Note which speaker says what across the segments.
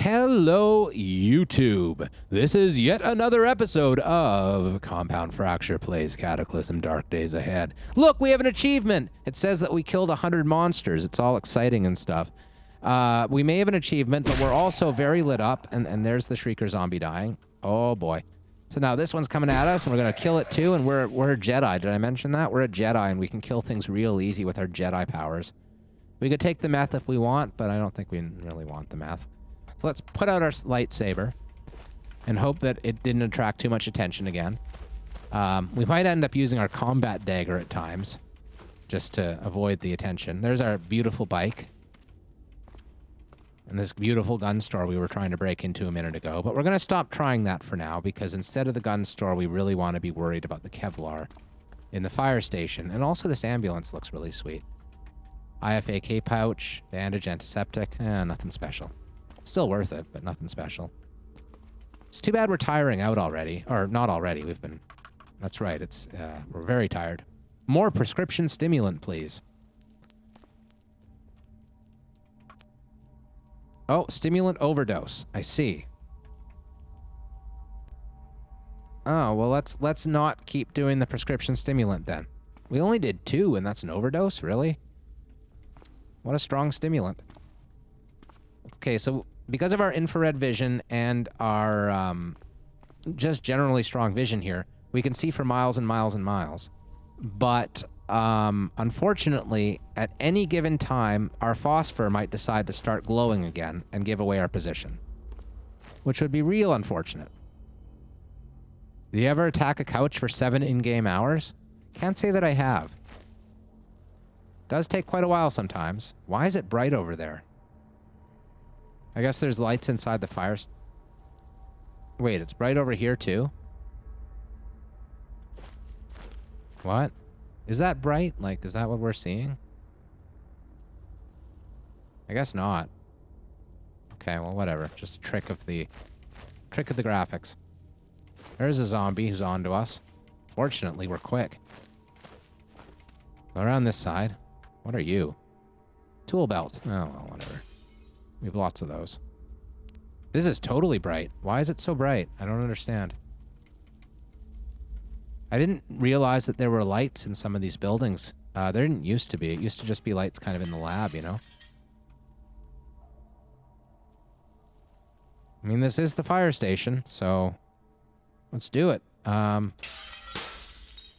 Speaker 1: Hello, YouTube. This is yet another episode of Compound Fracture Plays Cataclysm Dark Days Ahead. Look, we have an achievement. It says that we killed 100 monsters. It's all exciting and stuff. We may have an achievement, but we're also very lit up, and there's the Shrieker zombie dying. Oh, boy. So now this one's coming at us, and we're going to kill it, too, and we're a Jedi. Did I mention that? We're a Jedi, and we can kill things real easy with our Jedi powers. We could take the meth if we want, but I don't think we really want the meth. So let's put out our lightsaber and hope that it didn't attract too much attention again. We might end up using our combat dagger at times just to avoid the attention. There's our beautiful bike and this beautiful gun store we were trying to break into a minute ago. But we're going to stop trying that for now because instead of the gun store, we really want to be worried about the Kevlar in the fire station. And also this ambulance looks really sweet. IFAK pouch, bandage, antiseptic, nothing special. Still worth it, but nothing special. It's too bad we're tiring out already. Or not already, we've been... That's right, it's we're very tired. More prescription stimulant, please. Oh, stimulant overdose. I see. Oh, well, let's not keep doing the prescription stimulant then. We only did 2, and that's an overdose? Really? What a strong stimulant. Okay, so because of our infrared vision and our just generally strong vision here, we can see for miles and miles and miles. But unfortunately, at any given time, our phosphor might decide to start glowing again and give away our position, which would be real unfortunate. Do you ever attack a couch for 7 in-game hours? Can't say that I have. Does take quite a while sometimes. Why is it bright over there? I guess there's lights inside the fire. Wait, it's bright over here too? What? Is that bright? Like, is that what we're seeing? I guess not. Okay, well, whatever. Just a trick of the graphics. There's a zombie who's on to us. Fortunately, we're quick. Go around this side. What are you? Tool belt. Oh, well, whatever. We have lots of those. This is totally bright. Why is it so bright? I don't understand. I didn't realize that there were lights in some of these buildings. There didn't used to be. It used to just be lights kind of in the lab, you know? I mean, this is the fire station, so let's do it.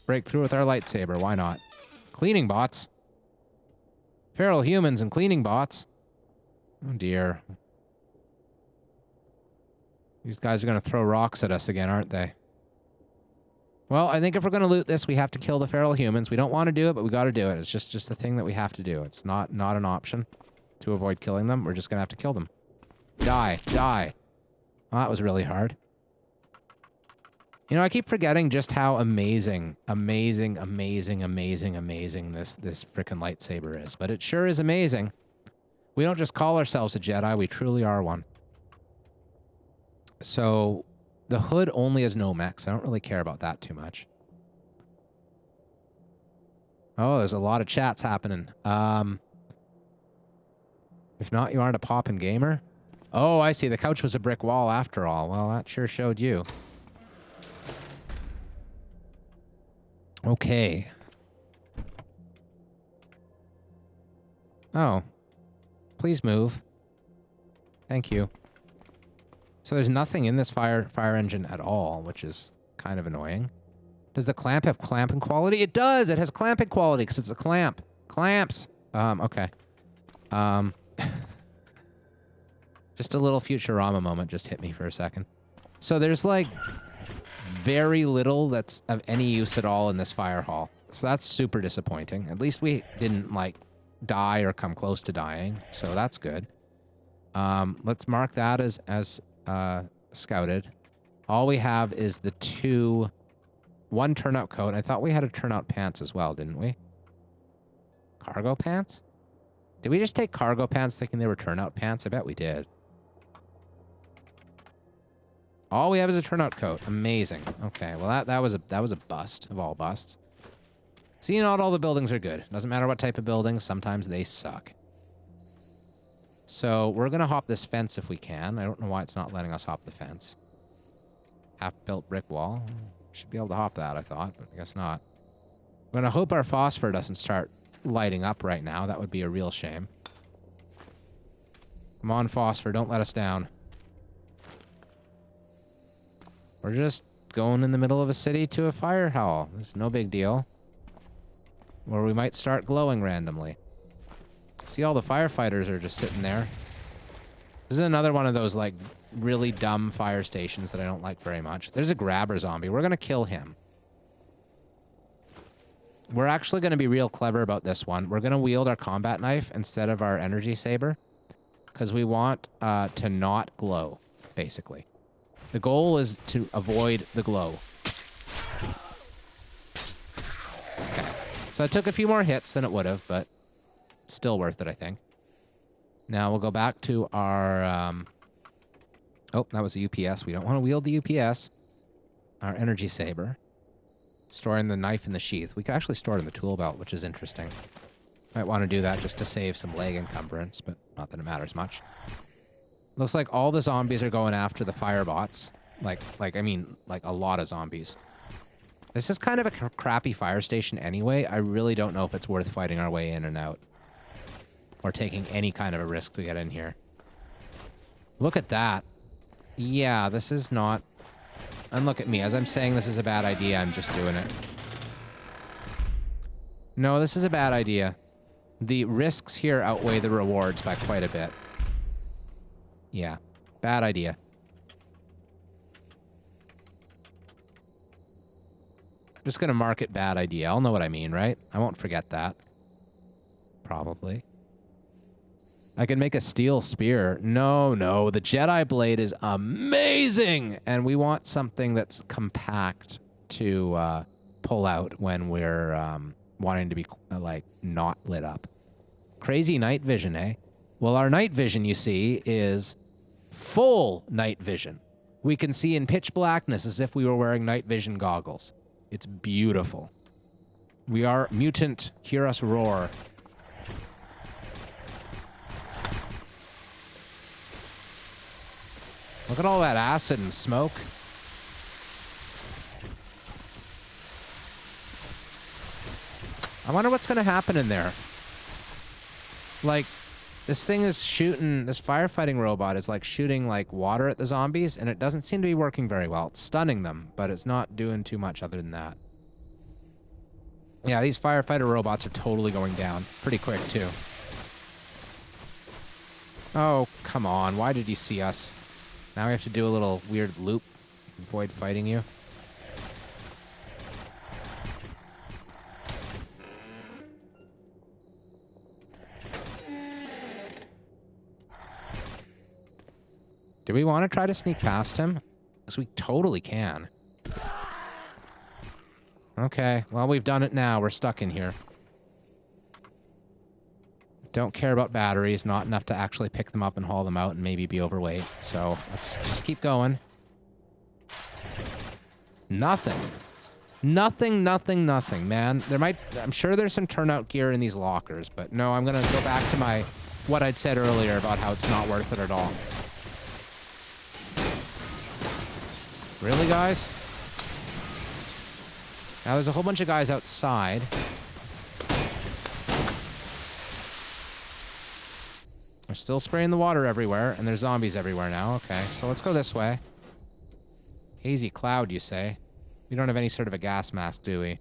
Speaker 1: Break through with our lightsaber. Why not? Cleaning bots. Feral humans and cleaning bots. Oh, dear. These guys are going to throw rocks at us again, aren't they? Well, I think if we're going to loot this, we have to kill the feral humans. We don't want to do it, but we got to do it. It's just a thing that we have to do. It's not an option to avoid killing them. We're just going to have to kill them. Die. Die. Oh, that was really hard. You know, I keep forgetting just how amazing this frickin' lightsaber is. But it sure is amazing. We don't just call ourselves a Jedi, we truly are one. So, the hood only has no mechs. I don't really care about that too much. Oh, there's a lot of chats happening. If not, you aren't a poppin' gamer? Oh, I see. The couch was a brick wall after all. Well, that sure showed you. Okay. Oh. Please move. Thank you. So there's nothing in this fire engine at all, which is kind of annoying. Does the clamp have clamping quality? It does! It has clamping quality because it's a clamp. Clamps! Okay. Just a little Futurama moment just hit me for a second. So there's like very little that's of any use at all in this fire hall. So that's super disappointing. At least we didn't like die or come close to dying, so that's good. Let's mark that as scouted. All we have is the one turnout coat. I thought we had a turnout pants as well, didn't we? Cargo pants? Did we just take cargo pants thinking they were turnout pants? I bet we did. All we have is a turnout coat. Amazing. Okay, well that was a bust of all busts. See, not all the buildings are good. Doesn't matter what type of buildings, sometimes they suck. So we're going to hop this fence if we can. I don't know why it's not letting us hop the fence. Half-built brick wall. Should be able to hop that, I thought, but I guess not. I'm going to hope our phosphor doesn't start lighting up right now. That would be a real shame. Come on, phosphor, don't let us down. We're just going in the middle of a city to a fire hall. It's no big deal. Or we might start glowing randomly. See, all the firefighters are just sitting there. This is another one of those, like, really dumb fire stations that I don't like very much. There's a grabber zombie. We're going to kill him. We're actually going to be real clever about this one. We're going to wield our combat knife instead of our energy saber. Because we want to not glow, basically. The goal is to avoid the glow. Okay. So I took a few more hits than it would have, but still worth it, I think. Now we'll go back to our... Oh, that was a UPS. We don't want to wield the UPS. Our energy saber. Storing the knife in the sheath. We could actually store it in the tool belt, which is interesting. Might want to do that just to save some leg encumbrance, but not that it matters much. Looks like all the zombies are going after the firebots. Like a lot of zombies. This is kind of a crappy fire station anyway. I really don't know if it's worth fighting our way in and out. Or taking any kind of a risk to get in here. Look at that. Yeah, this is not... And look at me. As I'm saying this is a bad idea, I'm just doing it. No, this is a bad idea. The risks here outweigh the rewards by quite a bit. Yeah, bad idea. I'm just going to mark it bad idea. I'll know what I mean, right? I won't forget that. Probably. I can make a steel spear. No, the Jedi blade is amazing! And we want something that's compact to pull out when we're wanting to be, like, not lit up. Crazy night vision, eh? Well, our night vision, you see, is full night vision. We can see in pitch blackness as if we were wearing night vision goggles. It's beautiful. We are mutant. Hear us roar. Look at all that acid and smoke. I wonder what's going to happen in there. Like, this thing is shooting... This firefighting robot is, like, shooting, like, water at the zombies, and it doesn't seem to be working very well. It's stunning them, but it's not doing too much other than that. Yeah, these firefighter robots are totally going down. Pretty quick, too. Oh, come on. Why did you see us? Now we have to do a little weird loop. Avoid fighting you. Do we want to try to sneak past him? Because we totally can. Okay, well, we've done it now. We're stuck in here. Don't care about batteries. Not enough to actually pick them up and haul them out and maybe be overweight. So let's just keep going. Nothing. Nothing, man. I'm sure there's some turnout gear in these lockers, but no, I'm going to go back to what I'd said earlier about how it's not worth it at all. Really, guys? Now, there's a whole bunch of guys outside. We're still spraying the water everywhere, and there's zombies everywhere now. Okay, so let's go this way. Hazy cloud, you say? We don't have any sort of a gas mask, do we?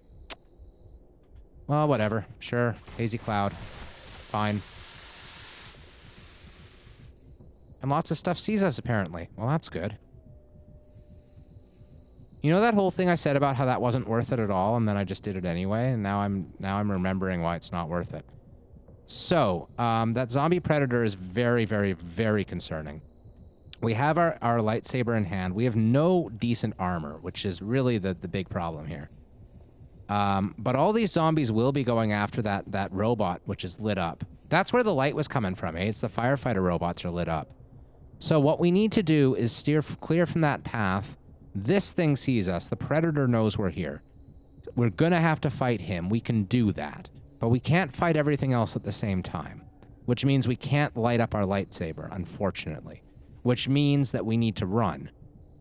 Speaker 1: Well, whatever. Sure. Hazy cloud. Fine. And lots of stuff sees us, apparently. Well, that's good. You know that whole thing I said about how that wasn't worth it at all, and then I just did it anyway, and now I'm remembering why it's not worth it. So, that zombie predator is very, very, very concerning. We have our lightsaber in hand. We have no decent armor, which is really the big problem here. But all these zombies will be going after that robot, which is lit up. That's where the light was coming from, eh? It's the firefighter robots are lit up. So what we need to do is steer clear from that path. This thing sees us. The predator knows we're here. We're going to have to fight him. We can do that. But we can't fight everything else at the same time. which means we can't light up our lightsaber, unfortunately, which means that we need to run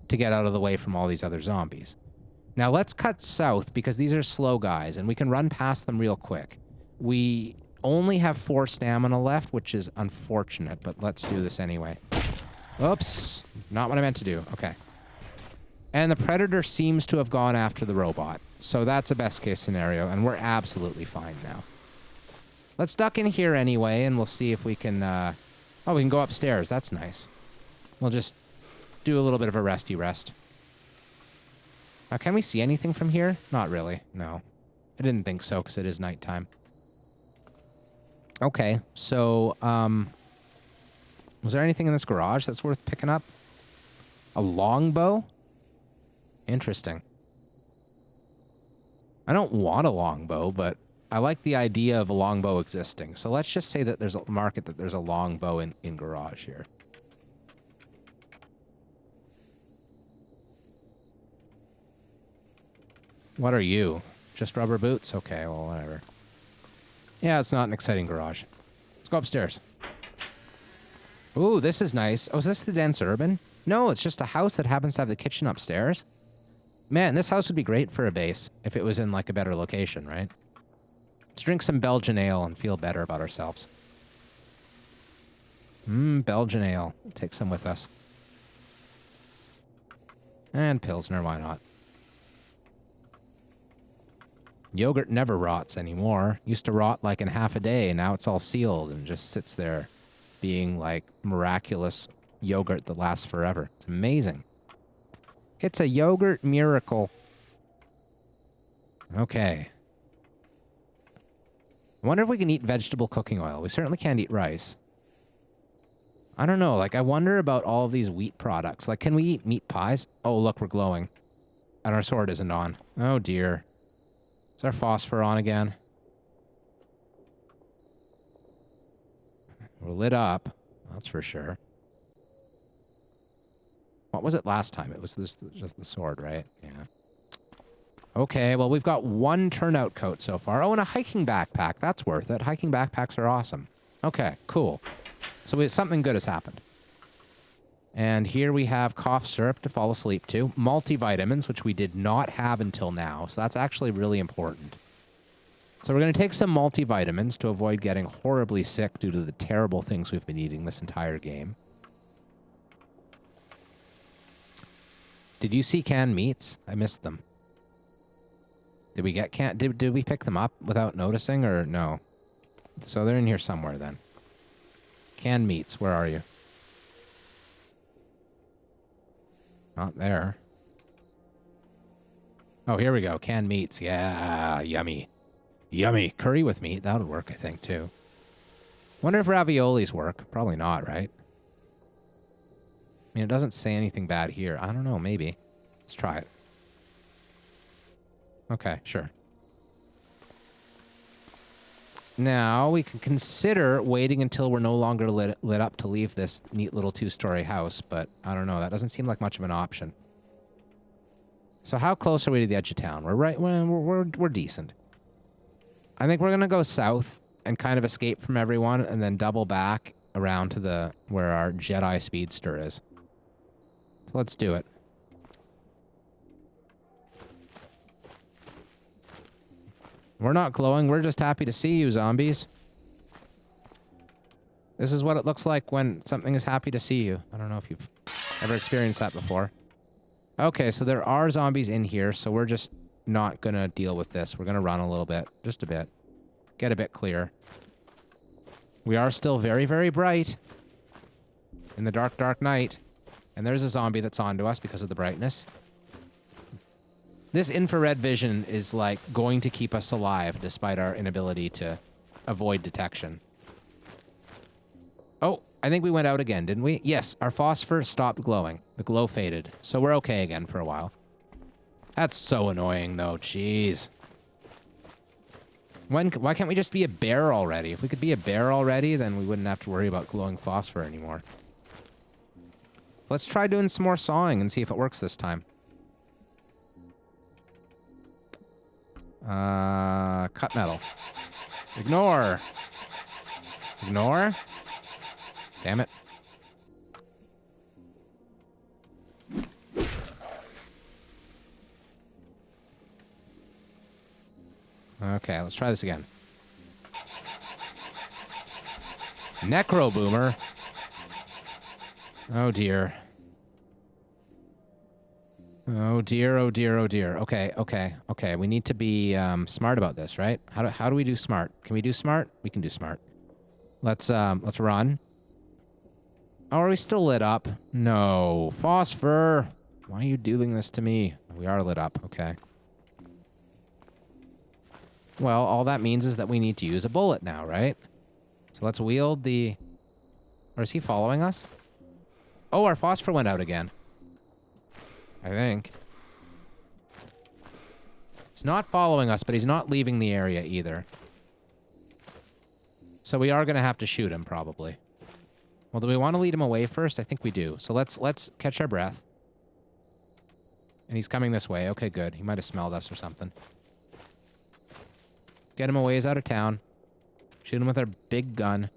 Speaker 1: to get out of the way from all these other zombies. Now let's cut south because these are slow guys and we can run past them real quick. We only have 4 stamina left, which is unfortunate, but let's do this anyway. Oops, not what I meant to do. Okay. And the Predator seems to have gone after the robot, so that's a best case scenario, and we're absolutely fine now. Let's duck in here anyway, and we'll see if we can, oh, we can go upstairs. That's nice. We'll just do a little bit of a resty rest. Can we see anything from here? Not really, no. I didn't think so, because it is nighttime. Okay, so, was there anything in this garage that's worth picking up? A longbow? Interesting. I don't want a longbow, but I like the idea of a longbow existing. So let's just say that there's a market that there's a longbow in garage here. What are you? Just rubber boots? Okay, well, whatever. Yeah, it's not an exciting garage. Let's go upstairs. Ooh, this is nice. Oh, is this the dense urban? No, it's just a house that happens to have the kitchen upstairs. Man, this house would be great for a base if it was in, like, a better location, right? Let's drink some Belgian ale and feel better about ourselves. Belgian ale. We'll take some with us. And Pilsner, why not? Yogurt never rots anymore. Used to rot like in half a day, and now it's all sealed and just sits there being like miraculous yogurt that lasts forever. It's amazing. It's a yogurt miracle. Okay. I wonder if we can eat vegetable cooking oil. We certainly can't eat rice. I don't know. Like, I wonder about all of these wheat products. Like, can we eat meat pies? Oh, look, we're glowing. And our sword isn't on. Oh, dear. Is our phosphor on again? We're lit up. That's for sure. What was it last time? It was just the sword, right? Yeah. Okay, well, we've got 1 turnout coat so far. Oh, and a hiking backpack. That's worth it. Hiking backpacks are awesome. Okay, cool. So something good has happened. And here we have cough syrup to fall asleep to. Multivitamins, which we did not have until now. So that's actually really important. So we're going to take some multivitamins to avoid getting horribly sick due to the terrible things we've been eating this entire game. Did you see canned meats? I missed them. Did we get did we pick them up without noticing or no? So they're in here somewhere then. Canned meats, where are you? Not there. Oh, here we go. Canned meats. Yeah, yummy. Yummy. Curry with meat. That would work, I think, too. Wonder if raviolis work. Probably not, right? I mean, it doesn't say anything bad here. I don't know. Maybe. Let's try it. Okay, sure. Now, we can consider waiting until we're no longer lit up to leave this neat little 2-story house, but I don't know. That doesn't seem like much of an option. So how close are we to the edge of town? We're right. We're decent. I think we're gonna go south and kind of escape from everyone, and then double back around to where our Jedi speedster is. So let's do it. We're not glowing. We're just happy to see you, zombies. This is what it looks like when something is happy to see you. I don't know if you've ever experienced that before. Okay, so there are zombies in here, so we're just not going to deal with this. We're going to run a little bit. Just a bit. Get a bit clear. We are still very, very bright in the dark, dark night. And there's a zombie that's onto us because of the brightness. This infrared vision is, like, going to keep us alive despite our inability to avoid detection. Oh, I think we went out again, didn't we? Yes, our phosphor stopped glowing. The glow faded. So we're okay again for a while. That's so annoying, though. Jeez. Why can't we just be a bear already? If we could be a bear already, then we wouldn't have to worry about glowing phosphor anymore. So let's try doing some more sawing and see if it works this time. Cut metal. Ignore. Ignore. Damn it. Okay, let's try this again. Necro Boomer. Oh dear. Oh dear, oh dear, oh dear. Okay, okay, okay. We need to be smart about this, right? How do we do smart? Can we do smart? We can do smart. Let's run. Oh, are we still lit up? No. Phosphor! Why are you doing this to me? We are lit up, okay. Well, all that means is that we need to use a bullet now, right? So let's wield the... Or is he following us? Oh, our phosphor went out again. I think. He's not following us, but he's not leaving the area either. So we are going to have to shoot him, probably. Well, do we want to lead him away first? I think we do. So let's catch our breath. And he's coming this way. Okay, good. He might have smelled us or something. Get him a ways out of town. Shoot him with our big gun.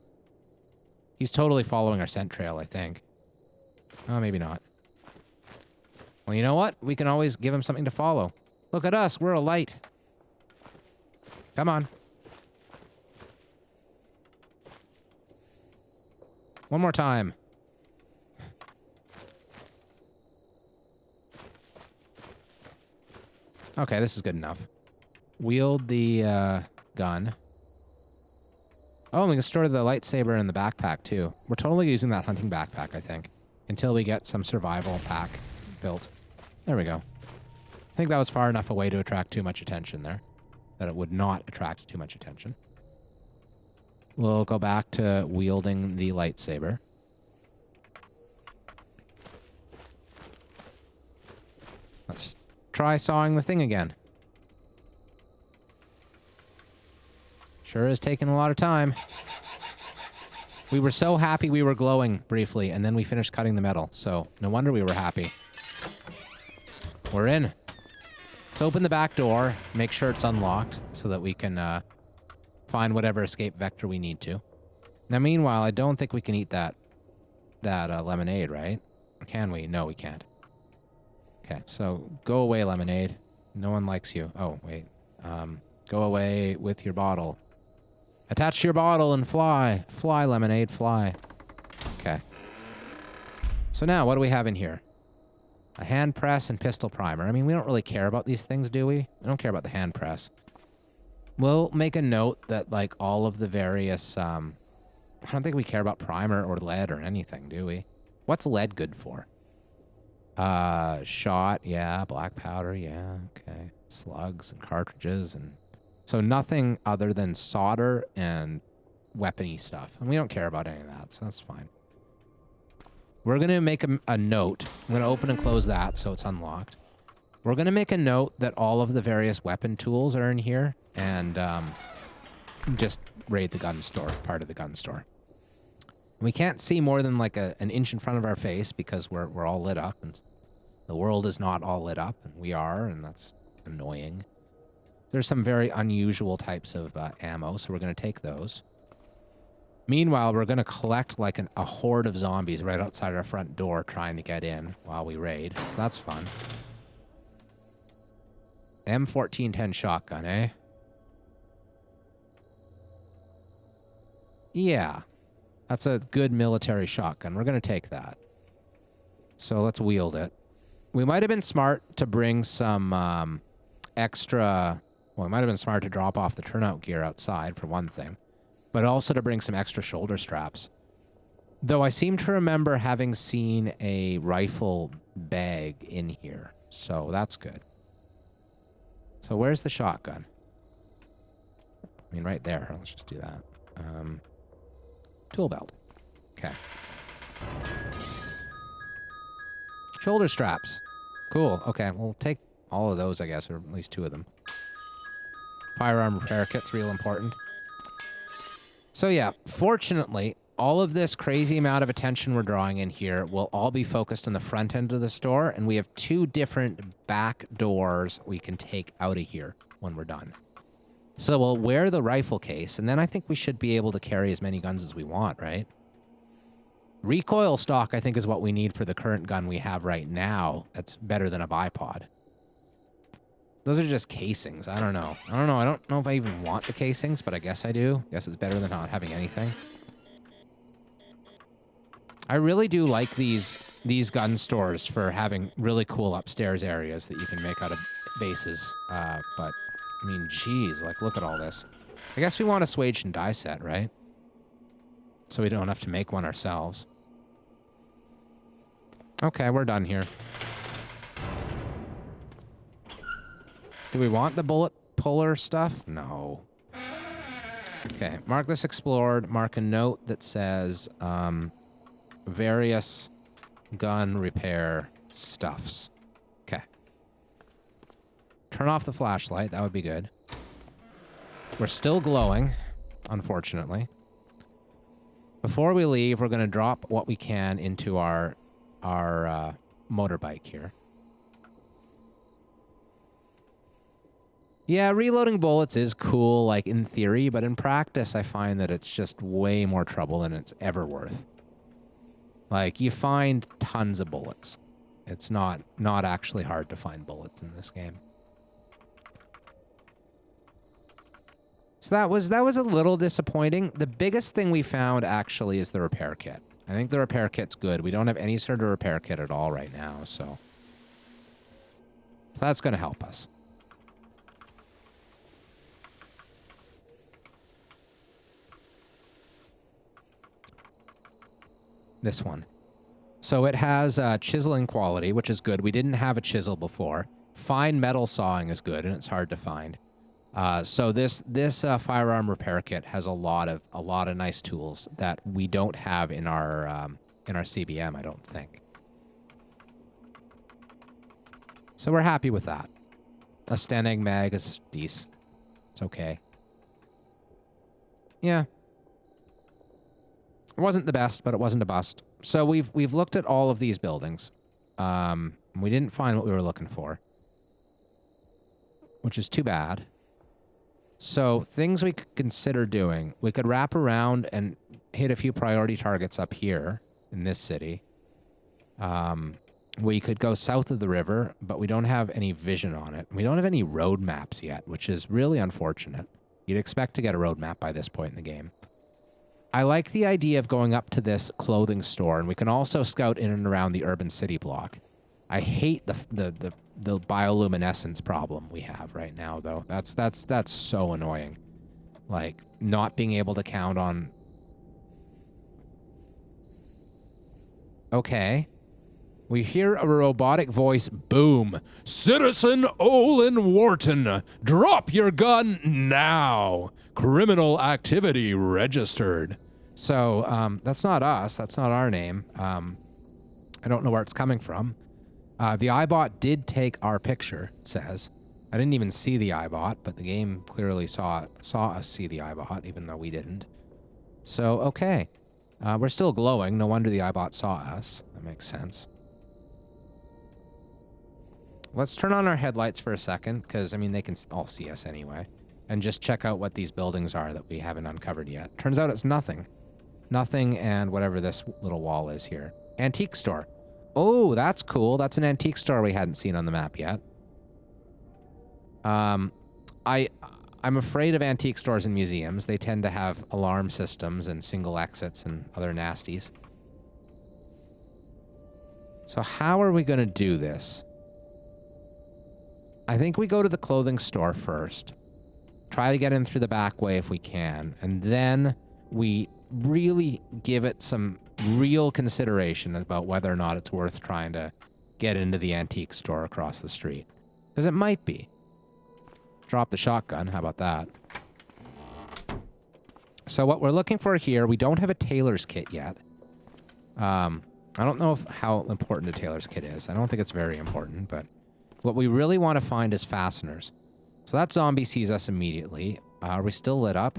Speaker 1: He's totally following our scent trail, I think. Oh, maybe not. Well, you know what? We can always give him something to follow. Look at us. We're a light. Come on. One more time. Okay, this is good enough. Wield the gun. Oh, and we can store the lightsaber in the backpack, too. We're totally using that hunting backpack, I think, until we get some survival pack built. There we go. I think that was far enough away to attract too much attention there, that it would not attract too much attention. We'll go back to wielding the lightsaber. Let's try sawing the thing again. Sure is taking a lot of time. We were so happy we were glowing briefly, and then we finished cutting the metal, so no wonder we were happy. We're in. Let's open the back door, make sure it's unlocked, so that we can find whatever escape vector we need to. Now, meanwhile, I don't think we can eat that lemonade, right? Or can we? No, we can't. Okay, so go away, lemonade. No one likes you. Oh, wait. Go away with your bottle. Attach to your bottle and fly. Fly, lemonade, fly. Okay. So now, what do we have in here? A hand press and pistol primer. I mean, we don't really care about these things, do we? We don't care about the hand press. We'll make a note that, like, all of the various, I don't think we care about primer or lead or anything, do we? What's lead good for? Shot, yeah. Black powder, yeah. Okay. Slugs and cartridges and... So nothing other than solder and weapon-y stuff. And we don't care about any of that, so that's fine. We're going to make a note. I'm going to open and close that so it's unlocked. We're going to make a note that all of the various weapon tools are in here and just raid the gun store, part of the gun store. We can't see more than like an inch in front of our face because we're all lit up and the world is not all lit up and we are, and that's annoying. There's some very unusual types of ammo, so we're going to take those. Meanwhile, we're going to collect like a horde of zombies right outside our front door trying to get in while we raid, so that's fun. M1410 shotgun, eh? Yeah. That's a good military shotgun. We're going to take that. So let's wield it. We might have been smart to bring some extra... Well, it might have been smart to drop off the turnout gear outside, for one thing. But also to bring some extra shoulder straps. Though I seem to remember having seen a rifle bag in here. So that's good. So where's the shotgun? I mean, right there. Let's just do that. Tool belt. Okay. Shoulder straps. Cool. Okay, we'll take all of those, I guess, or at least 2 of them. Firearm repair kit's real important. So yeah, fortunately, all of this crazy amount of attention we're drawing in here will all be focused on the front end of the store, and we have 2 different back doors we can take out of here when we're done. So we'll wear the rifle case, and then I think we should be able to carry as many guns as we want, right? Recoil stock, I think, is what we need for the current gun we have right now. That's better than a bipod. Those are just casings. I don't know. I don't know if I even want the casings, but I guess I do. Guess it's better than not having anything. I really do like these gun stores for having really cool upstairs areas that you can make out of bases. But, I mean, geez, like, look at all this. I guess we want a swage and die set, right? So we don't have to make one ourselves. Okay, we're done here. Do we want the bullet puller stuff? No. Okay, mark this explored. Mark a note that says various gun repair stuffs. Okay. Turn off the flashlight. That would be good. We're still glowing, unfortunately. Before we leave, we're going to drop what we can into our motorbike here. Yeah, reloading bullets is cool, like, in theory, but in practice, I find that it's just way more trouble than it's ever worth. Like, you find tons of bullets. It's not actually hard to find bullets in this game. So that was a little disappointing. The biggest thing we found, actually, is the repair kit. I think the repair kit's good. We don't have any sort of repair kit at all right now, so that's going to help us. This one. So it has chiseling quality, which is good. We didn't have a chisel before. Fine metal sawing is good, and it's hard to find. So this firearm repair kit has a lot of nice tools that we don't have in our CBM, I don't think. So we're happy with that. A Stenag mag is decent. It's okay. Yeah. It wasn't the best, but it wasn't a bust. So we've looked at all of these buildings. We didn't find what we were looking for, which is too bad. So things we could consider doing. We could wrap around and hit a few priority targets up here in this city. We could go south of the river, but we don't have any vision on it. We don't have any road maps yet, which is really unfortunate. You'd expect to get a road map by this point in the game. I like the idea of going up to this clothing store, and we can also scout in and around the urban city block. I hate the bioluminescence problem we have right now, though. That's so annoying. Like, not being able to count on... Okay. We hear a robotic voice boom. Citizen Olin Wharton, drop your gun now. Criminal activity registered. So, that's not us. That's not our name. I don't know where it's coming from. The iBot did take our picture, it says. I didn't even see the iBot, but the game clearly saw us see the iBot, even though we didn't. So, okay. We're still glowing. No wonder the iBot saw us. That makes sense. Let's turn on our headlights for a second, because, I mean, they can all see us anyway. And just check out what these buildings are that we haven't uncovered yet. Turns out it's nothing. Nothing and whatever this little wall is here. Antique store. Oh, that's cool. That's an antique store we hadn't seen on the map yet. I'm afraid of antique stores and museums. They tend to have alarm systems and single exits and other nasties. So how are we going to do this? I think we go to the clothing store first. Try to get in through the back way if we can. And then we really give it some real consideration about whether or not it's worth trying to get into the antique store across the street. Because it might be. Drop the shotgun. How about that? So what we're looking for here, we don't have a tailor's kit yet. I don't know how important a tailor's kit is. I don't think it's very important, but what we really want to find is fasteners. So that zombie sees us immediately. Are we still lit up?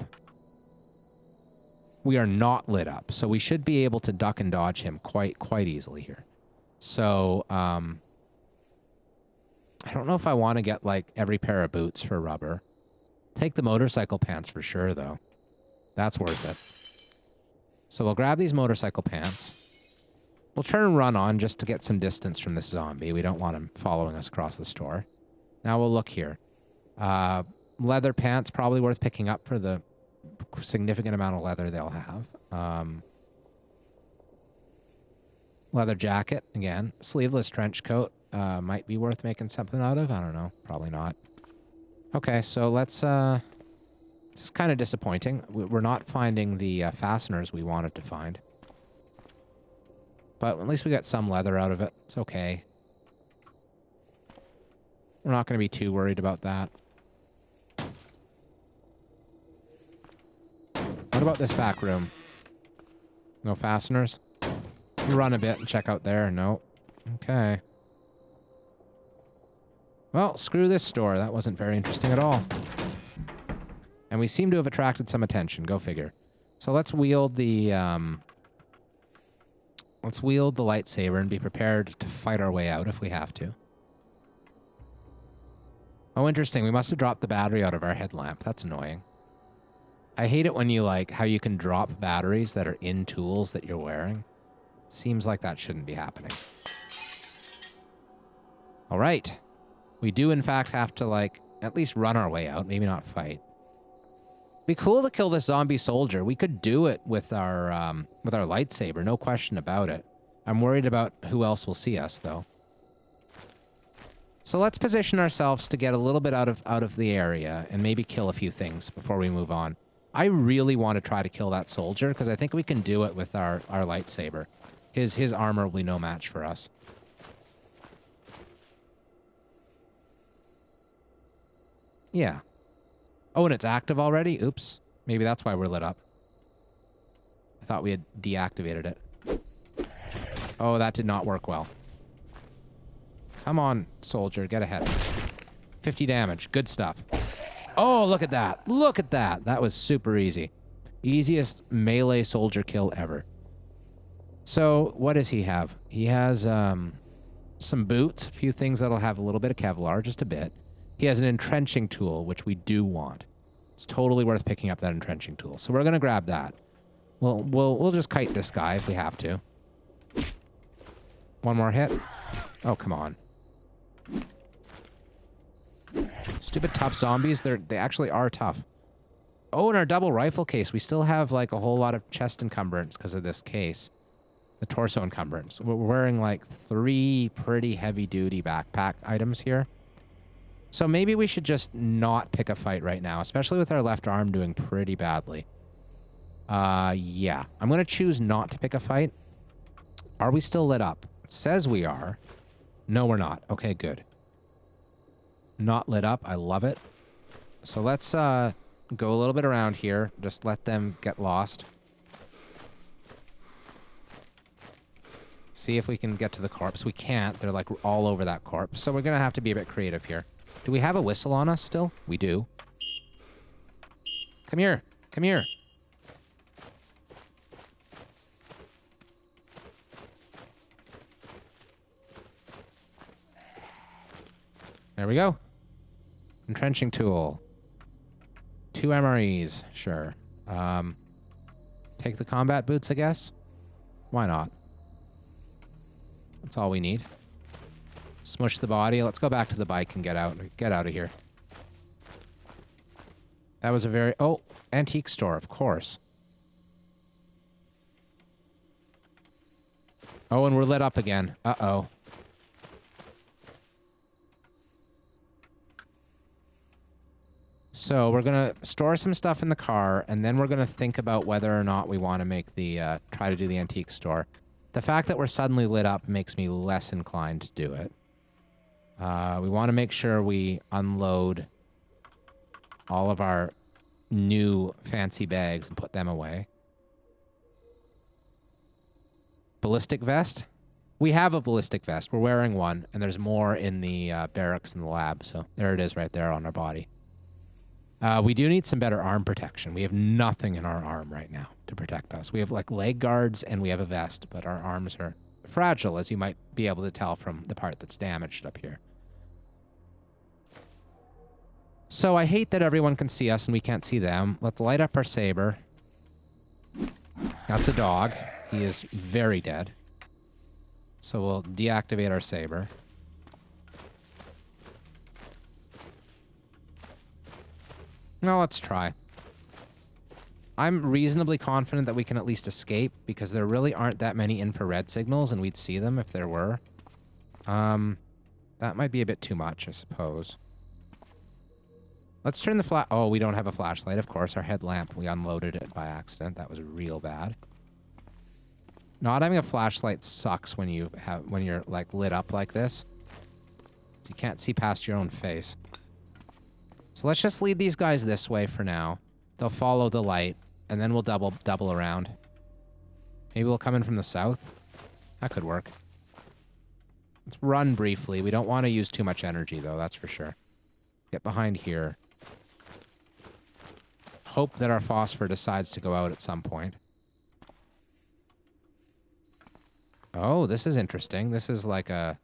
Speaker 1: We are not lit up, so we should be able to duck and dodge him quite easily here. So, I don't know if I want to get, like, every pair of boots for rubber. take the motorcycle pants for sure, though. That's worth it. So we'll grab these motorcycle pants. We'll turn and run on just to get some distance from this zombie. We don't want him following us across the store. Now we'll look here. Leather pants, probably worth picking up for the significant amount of leather they'll have. Leather jacket, again. Sleeveless trench coat might be worth making something out of. I don't know. Probably not. Okay, so let's... It's kind of disappointing. We're not finding the fasteners we wanted to find. But at least we got some leather out of it. It's okay. We're not going to be too worried about that. What about this back room? No fasteners? You run a bit and check out there. No. Okay. Well, screw this store. That wasn't very interesting at all. And we seem to have attracted some attention. Go figure. So let's wield the lightsaber and be prepared to fight our way out if we have to. Oh, interesting. We must have dropped the battery out of our headlamp. That's annoying. I hate it when you how you can drop batteries that are in tools that you're wearing. Seems like that shouldn't be happening. All right. We do, in fact, have to, at least run our way out. Maybe not fight. Be cool to kill this zombie soldier. We could do it with our lightsaber, no question about it. I'm worried about who else will see us, though. So let's position ourselves to get a little bit out of the area and maybe kill a few things before we move on. I really want to try to kill that soldier because I think we can do it with our lightsaber. His armor will be no match for us. Yeah. Oh, and it's active already? Oops. Maybe that's why we're lit up. I thought we had deactivated it. Oh, that did not work well. Come on, soldier. Get ahead. 50 damage. Good stuff. Oh, look at that. Look at that. That was super easy. Easiest melee soldier kill ever. So, what does he have? He has some boots, a few things that'll have a little bit of Kevlar, just a bit. He has an entrenching tool, which we do want. It's totally worth picking up that entrenching tool. So we're going to grab that. We'll just kite this guy if we have to. One more hit. Oh, come on. Stupid tough zombies. They actually are tough. Oh, in our double rifle case, we still have a whole lot of chest encumbrance because of this case. The torso encumbrance. We're wearing 3 pretty heavy-duty backpack items here. So maybe we should just not pick a fight right now, especially with our left arm doing pretty badly. Yeah. I'm going to choose not to pick a fight. Are we still lit up? It says we are. No, we're not. Okay, good. Not lit up. I love it. So let's go a little bit around here. Just let them get lost. See if we can get to the corpse. We can't. They're all over that corpse. So we're going to have to be a bit creative here. Do we have a whistle on us still? We do. Come here. Come here. There we go. Entrenching tool. 2 MREs. Sure. Take the combat boots, I guess? Why not? That's all we need. Smush the body. Let's go back to the bike and get out of here. That was a very... Oh, antique store, of course. Oh, and we're lit up again. Uh-oh. So we're going to store some stuff in the car, and then we're going to think about whether or not we want to make the... try to do the antique store. The fact that we're suddenly lit up makes me less inclined to do it. We want to make sure we unload all of our new fancy bags and put them away. Ballistic vest? We have a ballistic vest. We're wearing one, and there's more in the barracks in the lab, so there it is right there on our body. We do need some better arm protection. We have nothing in our arm right now to protect us. We have leg guards and we have a vest, but our arms are fragile, as you might be able to tell from the part that's damaged up here. So I hate that everyone can see us and we can't see them. Let's light up our saber. That's a dog. He is very dead. So we'll deactivate our saber. Now let's try. I'm reasonably confident that we can at least escape because there really aren't that many infrared signals and we'd see them if there were. That might be a bit too much, I suppose. Let's turn the oh, we don't have a flashlight, of course. Our headlamp, we unloaded it by accident. That was real bad. Not having a flashlight sucks when you're like lit up like this. So you can't see past your own face. So let's just lead these guys this way for now. They'll follow the light, and then we'll double around. Maybe we'll come in from the south. That could work. Let's run briefly. We don't want to use too much energy, though, that's for sure. Get behind here. Hope that our phosphor decides to go out at some point. Oh, this is interesting. This is like a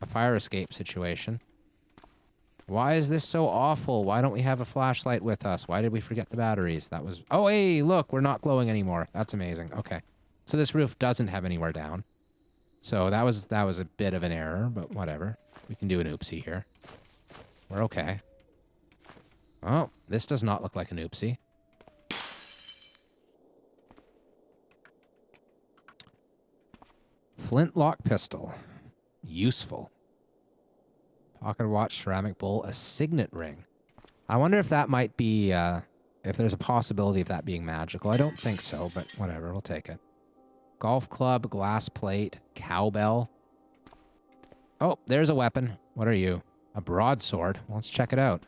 Speaker 1: fire escape situation. Why is this so awful? Why don't we have a flashlight with us? Why did we forget the batteries? That was... Oh, hey, look, we're not glowing anymore. That's amazing. Okay. So this roof doesn't have anywhere down. So that was a bit of an error, but whatever. We can do an oopsie here. We're okay. Oh, this does not look like an oopsie. Flintlock pistol. Useful. Pocket watch, ceramic bowl, a signet ring. I wonder if that might be, if there's a possibility of that being magical. I don't think so, but whatever, we'll take it. Golf club, glass plate, cowbell. Oh, there's a weapon. What are you? A broadsword. Well, let's check it out.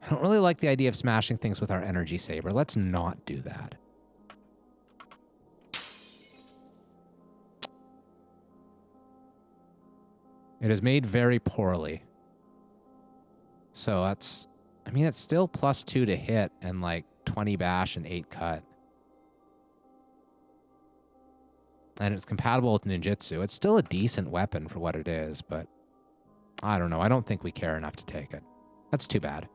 Speaker 1: I don't really like the idea of smashing things with our energy saber. Let's not do that. It is made very poorly. So that's... I mean, it's still +2 to hit and like 20 bash and 8 cut. And it's compatible with ninjutsu. It's still a decent weapon for what it is, but... I don't know. I don't think we care enough to take it. That's too bad.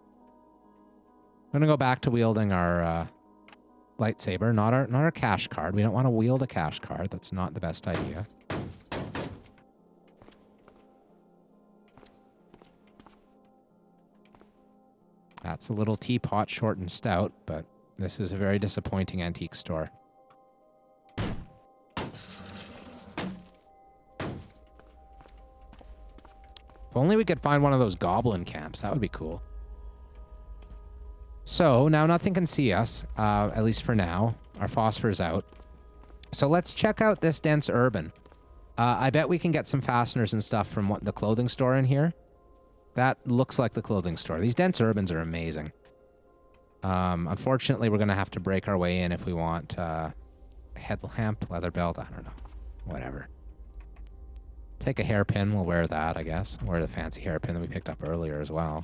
Speaker 1: I'm gonna go back to wielding our lightsaber, not our cash card. We don't want to wield a cash card. That's not the best idea. That's a little teapot, short and stout, but this is a very disappointing antique store. If only we could find one of those goblin camps. That would be cool. So, now nothing can see us, at least for now. Our phosphor's out. So let's check out this dense urban. I bet we can get some fasteners and stuff from the clothing store in here. That looks like the clothing store. These dense urbans are amazing. Unfortunately, we're going to have to break our way in if we want headlamp, leather belt, I don't know. Whatever. Take a hairpin. We'll wear that, I guess. Wear the fancy hairpin that we picked up earlier as well.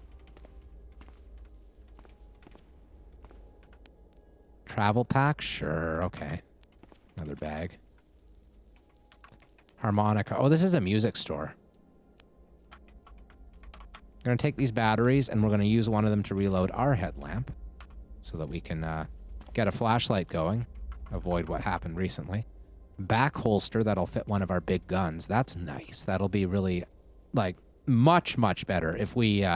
Speaker 1: Travel pack? Sure, okay. Another bag. Harmonica. Oh, this is a music store. We're going to take these batteries, and we're going to use one of them to reload our headlamp so that we can get a flashlight going. Avoid what happened recently. Back holster that'll fit one of our big guns. That's nice. That'll be really, like, much, much better. If we,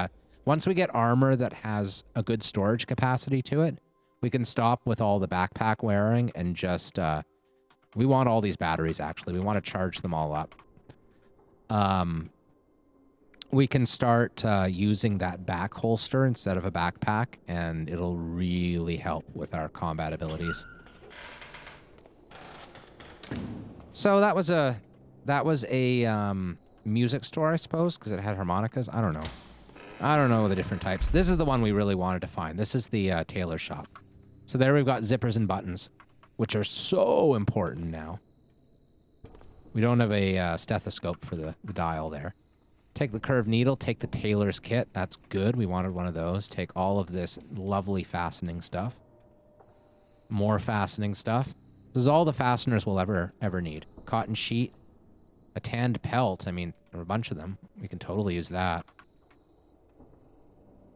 Speaker 1: once we get armor that has a good storage capacity to it, we can stop with all the backpack wearing and just, we want all these batteries, actually. We want to charge them all up. We can start using that back holster instead of a backpack, and it'll really help with our combat abilities. So that was a music store, I suppose, because it had harmonicas. I don't know. I don't know the different types. This is the one we really wanted to find. This is the tailor shop. So there we've got zippers and buttons, which are so important now. We don't have a stethoscope for the dial there. Take the curved needle, take the tailor's kit. That's good. We wanted one of those. Take all of this lovely fastening stuff. More fastening stuff. This is all the fasteners we'll ever need. Cotton sheet. A tanned pelt. I mean, there are a bunch of them. We can totally use that.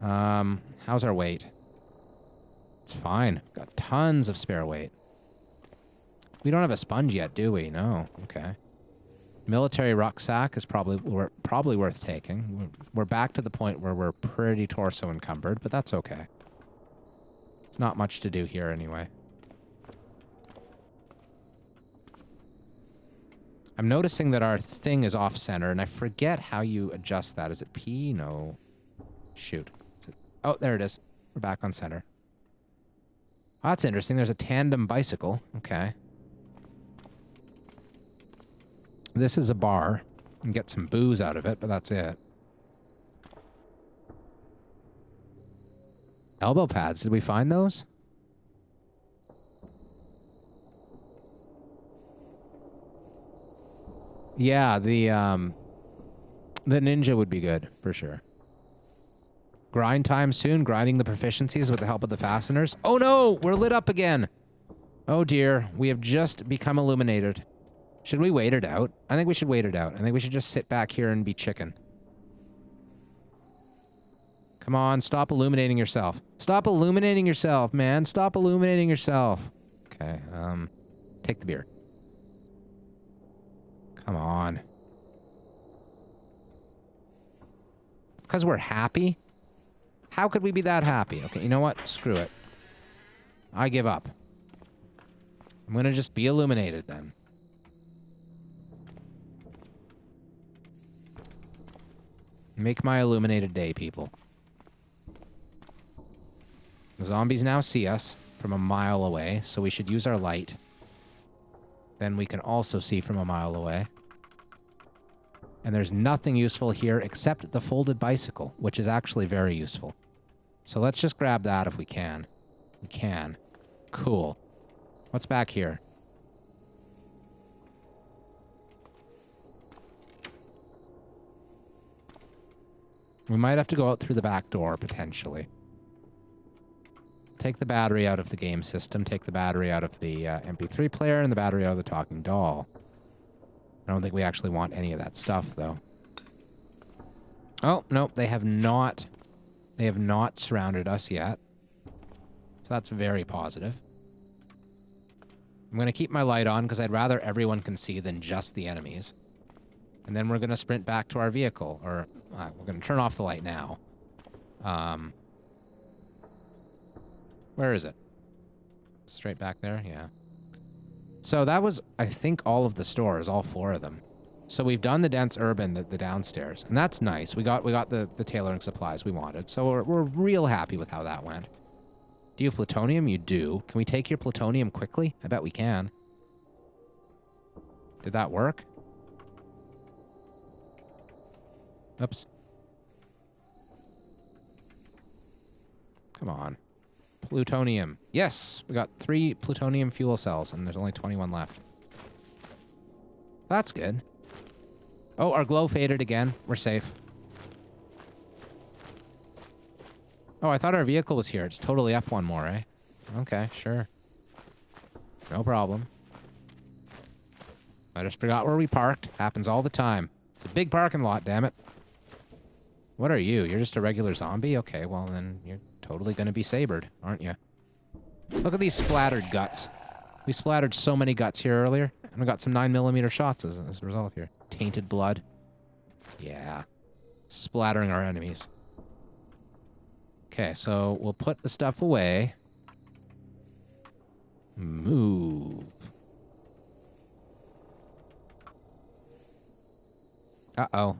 Speaker 1: How's our weight? It's fine. Got tons of spare weight. We don't have a sponge yet, do we? No. Okay. Military rucksack is probably worth taking. We're back to the point where we're pretty torso encumbered, but that's okay. Not much to do here anyway. I'm noticing that our thing is off center, and I forget how you adjust that. Is it P? No. Shoot. Oh, there it is. We're back on center. Oh, that's interesting. There's a tandem bicycle. Okay. This is a bar. You can get some booze out of it, but that's it. Elbow pads. Did we find those? Yeah, the ninja would be good, for sure. Grind time soon, grinding the proficiencies with the help of the fasteners. Oh no, we're lit up again. Oh dear, we have just become illuminated. Should we wait it out? I think we should wait it out. I think we should just sit back here and be chicken. Come on, stop illuminating yourself. Stop illuminating yourself, man. Stop illuminating yourself. Okay, take the beer. Come on. It's because we're happy? How could we be that happy? Okay, you know what? Screw it. I give up. I'm gonna just be illuminated then. Make my illuminated day, people. The zombies now see us from a mile away, so we should use our light. Then we can also see from a mile away. And there's nothing useful here except the folded bicycle, which is actually very useful. So let's just grab that if we can. We can. Cool. What's back here? We might have to go out through the back door, potentially. Take the battery out of the game system, take the battery out of the MP3 player, and the battery out of the talking doll. I don't think we actually want any of that stuff, though. Oh, nope, they have not surrounded us yet. So that's very positive. I'm going to keep my light on because I'd rather everyone can see than just the enemies. And then we're going to sprint back to our vehicle, or we're going to turn off the light now. Where is it? Straight back there? Yeah. So that was, I think, all of the stores, all 4 of them. So we've done the dense urban, the downstairs, and that's nice. We got the tailoring supplies we wanted, so we're real happy with how that went. Do you have plutonium? You do. Can we take your plutonium quickly? I bet we can. Did that work? Oops. Come on. Plutonium. Yes! We got 3 plutonium fuel cells, and there's only 21 left. That's good. Oh, our glow faded again. We're safe. Oh, I thought our vehicle was here. It's totally up one more, eh? Okay, sure. No problem. I just forgot where we parked. Happens all the time. It's a big parking lot, damn it. What are you? You're just a regular zombie? Okay, well then you're totally gonna be sabered, aren't you? Look at these splattered guts. We splattered so many guts here earlier, and we got some 9mm shots as a result here. Tainted blood. Yeah. Splattering our enemies. Okay, so we'll put the stuff away. Move. Uh-oh.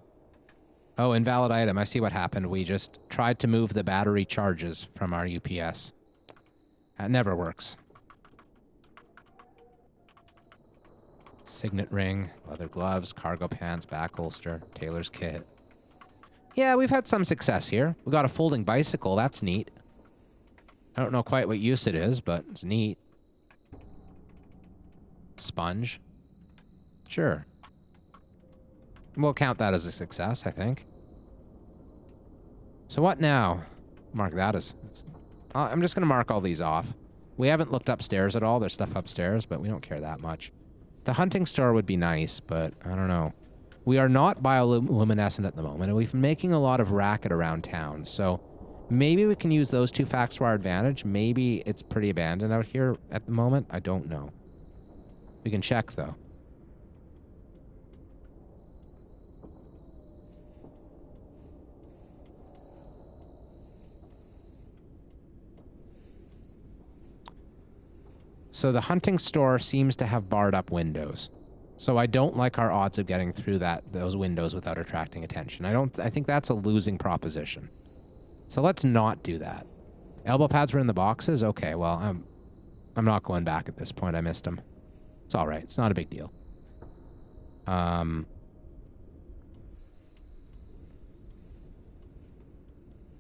Speaker 1: Oh, invalid item. I see what happened. We just tried to move the battery charges from our UPS. That never works. Signet ring, leather gloves, cargo pants, back holster, tailor's kit. Yeah, we've had some success here. We got a folding bicycle. That's neat. I don't know quite what use it is, but it's neat. Sponge. Sure. We'll count that as a success, I think. So what now? Mark that as... I'm just going to mark all these off. We haven't looked upstairs at all. There's stuff upstairs, but we don't care that much. The hunting store would be nice, but I don't know. We are not bioluminescent at the moment, and we've been making a lot of racket around town, so maybe we can use those two facts to our advantage. Maybe it's pretty abandoned out here at the moment. I don't know. We can check, though. So the hunting store seems to have barred up windows. So I don't like our odds of getting through those windows without attracting attention. I think that's a losing proposition. So let's not do that. Elbow pads were in the boxes? Okay, well, I'm not going back at this point. I missed them. It's all right. It's not a big deal.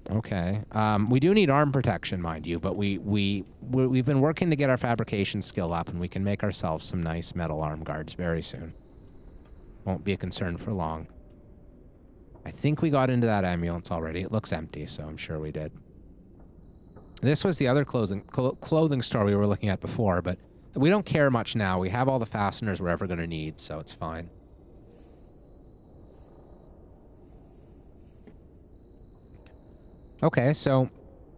Speaker 1: Okay. We do need arm protection, mind you, but we've been working to get our fabrication skill up, and we can make ourselves some nice metal arm guards very soon. Won't be a concern for long. I think we got into that ambulance already. It looks empty, so I'm sure we did. This was the other clothing store we were looking at before, but we don't care much now. We have all the fasteners we're ever going to need, so it's fine. Okay, so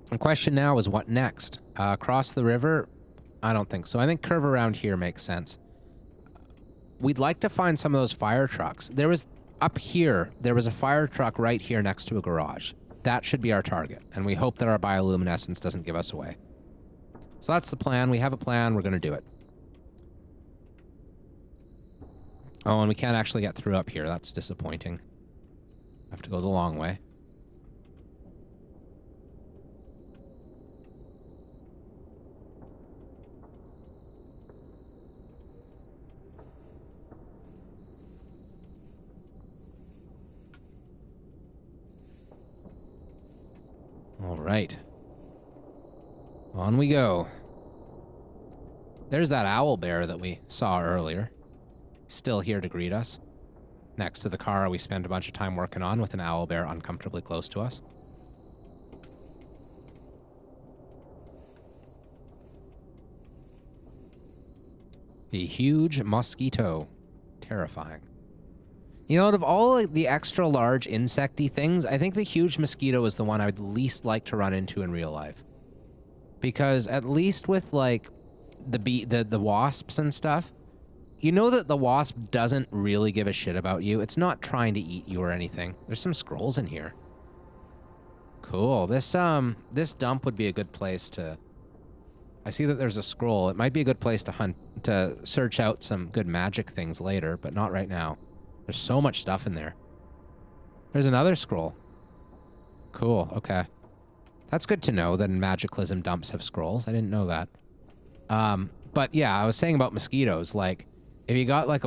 Speaker 1: the question now is what next? Cross the river? I don't think so. I think curve around here makes sense. We'd like to find some of those fire trucks. Up here, there was a fire truck right here next to a garage. That should be our target, and we hope that our bioluminescence doesn't give us away. So that's the plan. We have a plan. We're going to do it. Oh, and we can't actually get through up here. That's disappointing. Have to go the long way. All right. On we go. There's that owl bear that we saw earlier. Still here to greet us. Next to the car we spent a bunch of time working on with an owl bear uncomfortably close to us. A huge mosquito. Terrifying. You know, out of all the extra large insecty things, I think the huge mosquito is the one I would least like to run into in real life. Because at least with, like, the wasps and stuff, you know that the wasp doesn't really give a shit about you. It's not trying to eat you or anything. There's some scrolls in here. Cool. This dump would be a good place to... I see that there's a scroll. It might be a good place to search out some good magic things later, but not right now. There's so much stuff in there. There's another scroll. Cool, okay. That's good to know that in Cataclysm dumps have scrolls. I didn't know that. But yeah, I was saying about mosquitoes, like, if you got like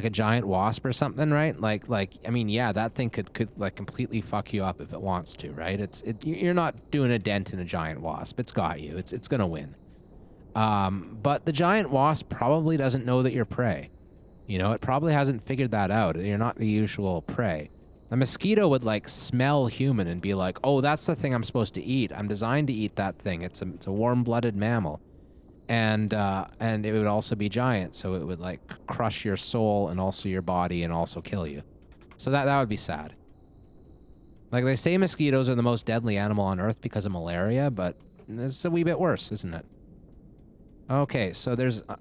Speaker 1: a giant wasp or something, right? Like I mean, yeah, that thing could like completely fuck you up if it wants to, right? You're not doing a dent in a giant wasp. It's got you. It's gonna win. But the giant wasp probably doesn't know that you're prey. You know, it probably hasn't figured that out. You're not the usual prey. A mosquito would, like, smell human and be like, oh, that's the thing I'm supposed to eat. I'm designed to eat that thing. It's a warm-blooded mammal. And it would also be giant, so it would, like, crush your soul and also your body and also kill you. So that would be sad. Like, they say mosquitoes are the most deadly animal on Earth because of malaria, but it's a wee bit worse, isn't it? Okay, so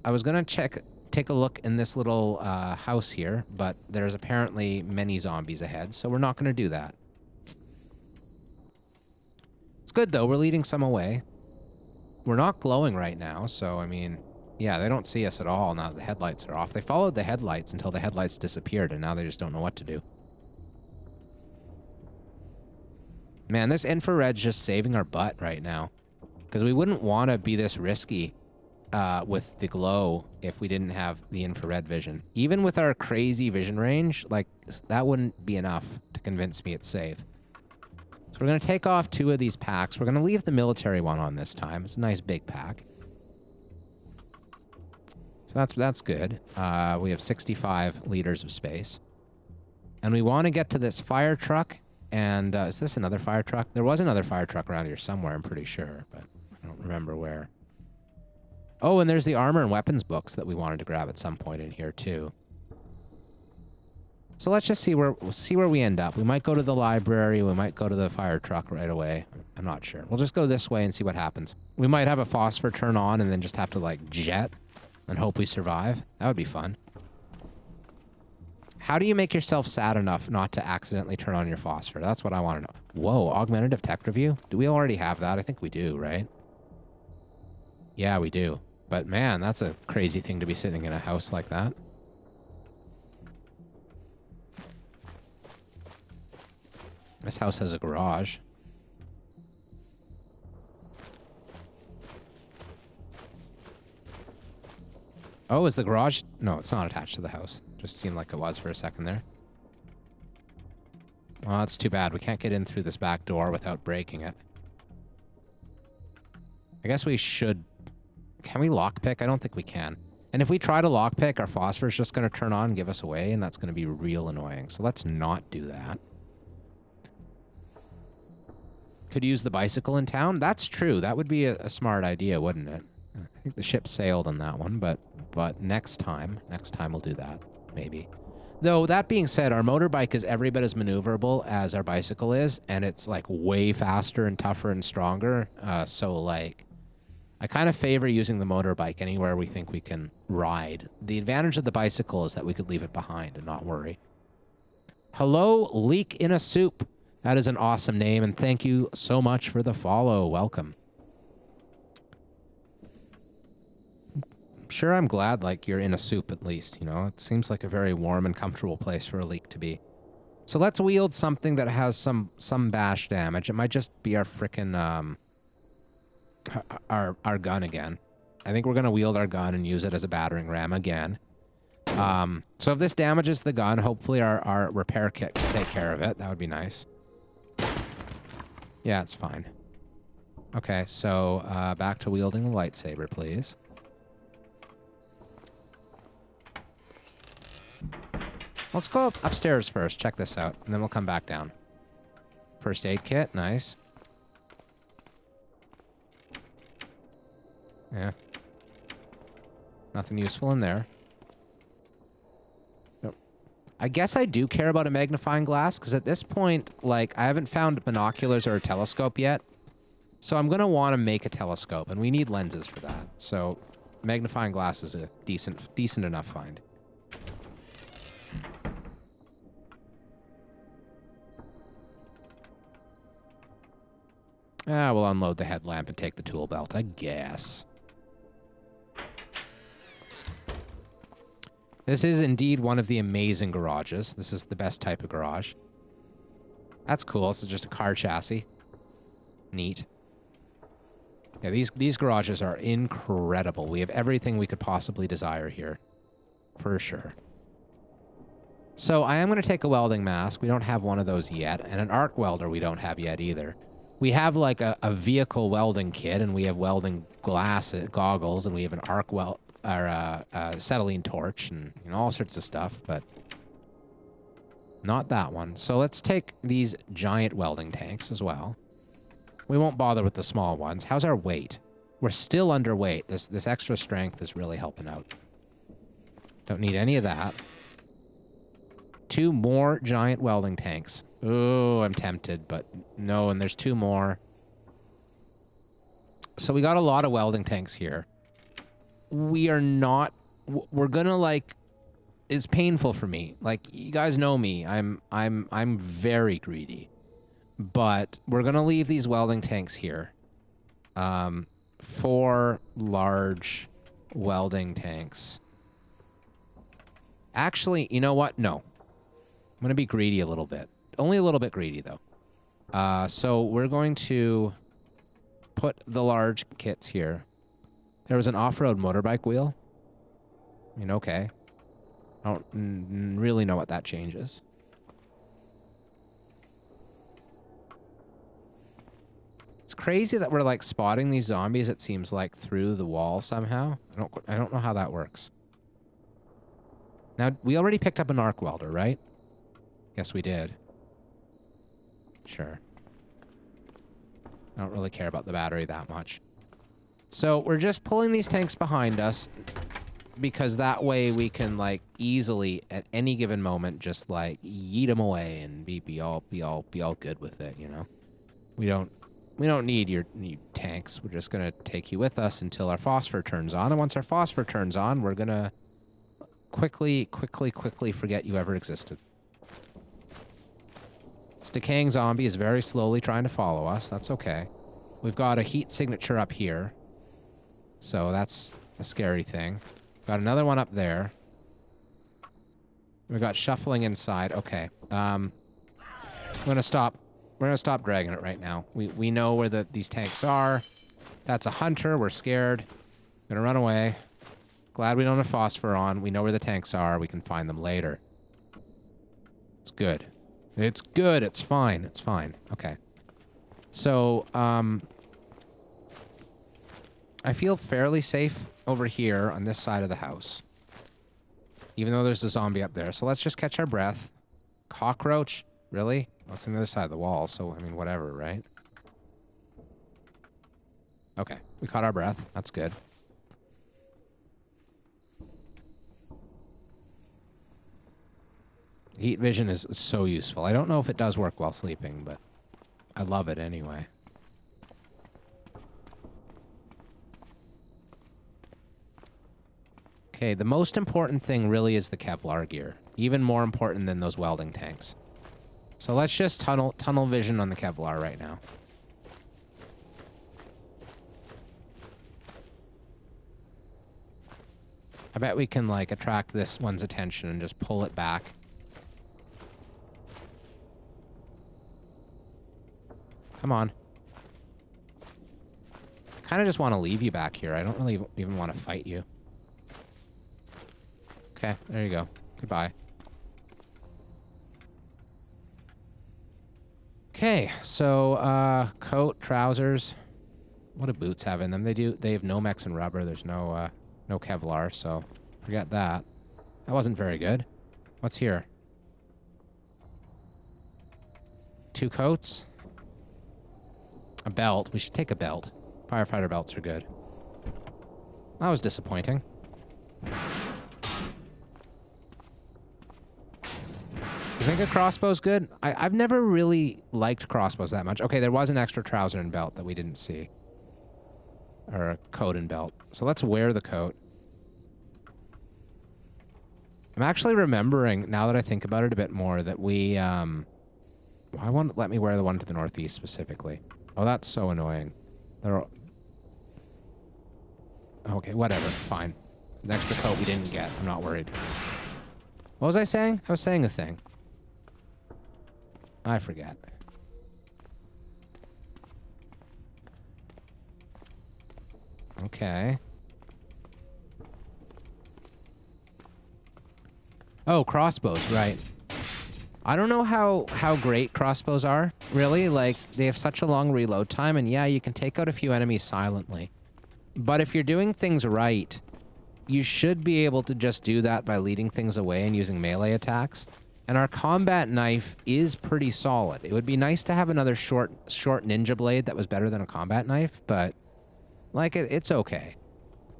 Speaker 1: I was gonna take a look in this little house here, but there's apparently many zombies ahead, so we're not going to do that. It's good, though. We're leading some away. We're not glowing right now, so, I mean, yeah, they don't see us at all now that the headlights are off. They followed the headlights until the headlights disappeared, and now they just don't know what to do. Man, this infrared's just saving our butt right now, because we wouldn't want to be this risky with the glow if we didn't have the infrared vision. Even with our crazy vision range, like, that wouldn't be enough to convince me it's safe. So we're going to take off 2 of these packs. We're going to leave the military one on this time. It's a nice big pack. So that's good. We have 65 liters of space. And we want to get to this fire truck. And is this another fire truck? There was another fire truck around here somewhere, I'm pretty sure, but I don't remember where. Oh, and there's the armor and weapons books that we wanted to grab at some point in here, too. So let's just see where we end up. We might go to the library. We might go to the fire truck right away. I'm not sure. We'll just go this way and see what happens. We might have a phosphor turn on and then just have to like jet and hope we survive. That would be fun. How do you make yourself sad enough not to accidentally turn on your phosphor? That's what I want to know. Whoa, augmentative tech review? Do we already have that? I think we do, right? Yeah, we do. But man, that's a crazy thing to be sitting in a house like that. This house has a garage. Oh, is the garage? No, it's not attached to the house. Just seemed like it was for a second there. Oh, that's too bad. We can't get in through this back door without breaking it. I guess we should... Can we lockpick? I don't think we can. And if we try to lockpick, our phosphor's just going to turn on and give us away, and that's going to be real annoying. So let's not do that. Could use the bicycle in town? That's true. That would be a smart idea, wouldn't it? I think the ship sailed on that one, but next time we'll do that, maybe. Though, that being said, our motorbike is every bit as maneuverable as our bicycle is, and it's, like, way faster and tougher and stronger. So, like, I kind of favor using the motorbike anywhere we think we can ride. The advantage of the bicycle is that we could leave it behind and not worry. Hello, Leak in a Soup. That is an awesome name, and thank you so much for the follow. Welcome. Sure, I'm glad, like, you're in a soup at least, you know? It seems like a very warm and comfortable place for a leak to be. So let's wield something that has some bash damage. It might just be our frickin', our gun again. I think we're gonna wield our gun and use it as a battering ram again. So if this damages the gun, hopefully our repair kit can take care of it. That would be nice. Yeah, it's fine. Okay, so back to wielding the lightsaber, please. Let's go upstairs first, check this out, and then we'll come back down. First aid kit, nice. Yeah. Nothing useful in there. Nope. I guess I do care about a magnifying glass, because at this point, like, I haven't found binoculars or a telescope yet. So I'm going to want to make a telescope, and we need lenses for that. So magnifying glass is a decent enough find. We'll unload the headlamp and take the tool belt, I guess. This is indeed one of the amazing garages. This is the best type of garage. That's cool. This is just a car chassis. Neat. Yeah, these garages are incredible. We have everything we could possibly desire here. For sure. So I am going to take a welding mask. We don't have one of those yet. And an arc welder we don't have yet either. We have like a vehicle welding kit, and we have welding goggles, and we have an arc weld or a acetylene torch, and you know, all sorts of stuff, but not that one. So let's take these giant welding tanks as well. We won't bother with the small ones. How's our weight? We're still underweight. This extra strength is really helping out. Don't need any of that. 2 more giant welding tanks. Oh, I'm tempted, but no, and there's 2 more. So we got a lot of welding tanks here. We are not... We're gonna, like... It's painful for me. Like, you guys know me. I'm very greedy. But we're gonna leave these welding tanks here. 4 large welding tanks. Actually, you know what? No. I'm going to be greedy a little bit. Only a little bit greedy, though. So we're going to put the large kits here. There was an off-road motorbike wheel. I mean, okay. I don't really know what that changes. It's crazy that we're, like, spotting these zombies, it seems like, through the wall somehow. I don't know how that works. Now, we already picked up an arc welder, right? Yes, we did. Sure. I don't really care about the battery that much. So, we're just pulling these tanks behind us. because that way we can like easily at any given moment just like yeet them away and be all good with it, you know. We don't need your tanks. We're just gonna take you with us until our phosphor turns on, and once our phosphor turns on, we're gonna quickly forget you ever existed. This decaying zombie is very slowly trying to follow us. That's okay. We've got a heat signature up here, so that's a scary thing. Got another one up there. We got shuffling inside. Okay. We're gonna stop. We're gonna stop dragging it right now. We know where these tanks are. That's a hunter. We're scared. Gonna run away. Glad we don't have phosphor on. We know where the tanks are. We can find them later. It's good. It's good. It's fine. It's fine. Okay. So, I feel fairly safe over here on this side of the house. Even though there's a zombie up there. So let's just catch our breath. Cockroach? Really? Well, it's on the other side of the wall, so, I mean, whatever, right? Okay. We caught our breath. That's good. Heat vision is so useful. I don't know if it does work while sleeping, but I love it anyway. Okay, the most important thing really is the Kevlar gear. Even more important than those welding tanks. So let's just tunnel vision on the Kevlar right now. I bet we can, like, attract this one's attention and just pull it back. Come on. I kind of just want to leave you back here. I don't really even want to fight you. Okay, there you go. Goodbye. Okay, so, coat, trousers. What do boots have in them? They have Nomex and rubber. There's no Kevlar, so forget that. That wasn't very good. What's here? 2 coats. A belt. We should take a belt. Firefighter belts are good. That was disappointing. You think a crossbow's good? I've never really liked crossbows that much. Okay, there was an extra trouser and belt that we didn't see. Or a coat and belt. So let's wear the coat. I'm actually remembering, now that I think about it a bit more, that we, why won't it let me wear the one to the northeast specifically? Oh, that's so annoying. Okay, whatever. Fine. An extra coat we didn't get. I'm not worried. What was I saying? I was saying a thing. I forget. Okay. Oh, crossbows, right. I don't know how great crossbows are, really. Like, they have such a long reload time, and yeah, you can take out a few enemies silently. But if you're doing things right, you should be able to just do that by leading things away and using melee attacks. And our combat knife is pretty solid. It would be nice to have another short ninja blade that was better than a combat knife, but, like, it's okay.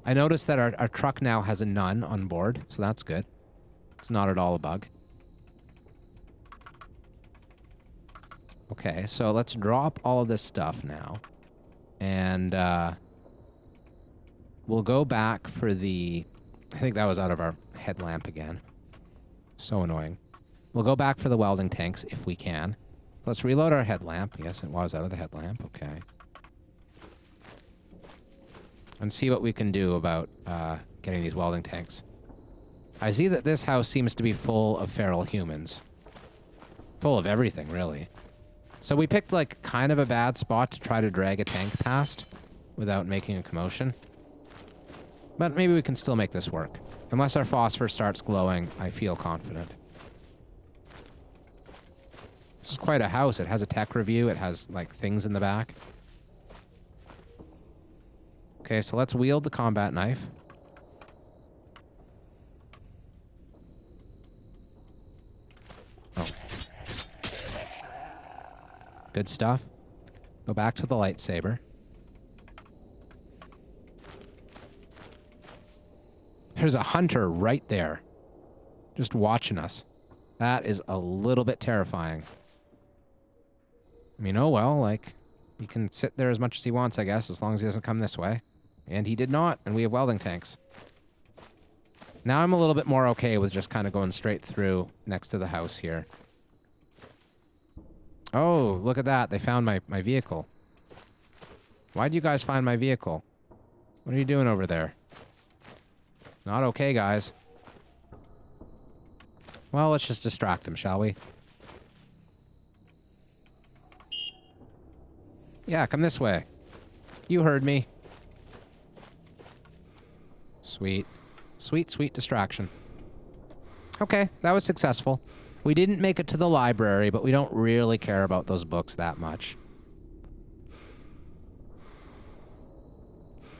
Speaker 1: I noticed that our truck now has a none on board, so that's good. It's not at all a bug. Okay, so let's drop all of this stuff now. And we'll go back for the... I think that was out of our headlamp again. So annoying. We'll go back for the welding tanks if we can. Let's reload our headlamp. Yes, it was out of the headlamp. Okay. And see what we can do about getting these welding tanks. I see that this house seems to be full of feral humans. Full of everything, really. So we picked, like, kind of a bad spot to try to drag a tank past without making a commotion. But maybe we can still make this work. Unless our phosphor starts glowing, I feel confident. This is quite a house. It has a tech review. It has, like, things in the back. Okay, so let's wield the combat knife. Oh. Good stuff. Go back to the lightsaber. There's a hunter right there. Just watching us. That is a little bit terrifying. I mean, oh well, like, he can sit there as much as he wants, I guess, as long as he doesn't come this way. And he did not, and we have welding tanks. Now I'm a little bit more okay with just kind of going straight through next to the house here. Oh, look at that. They found my vehicle. Why'd you guys find my vehicle? What are you doing over there? Not okay, guys. Well, let's just distract him, shall we? Yeah, come this way. You heard me. Sweet. Sweet, sweet distraction. Okay, that was successful. We didn't make it to the library, but we don't really care about those books that much.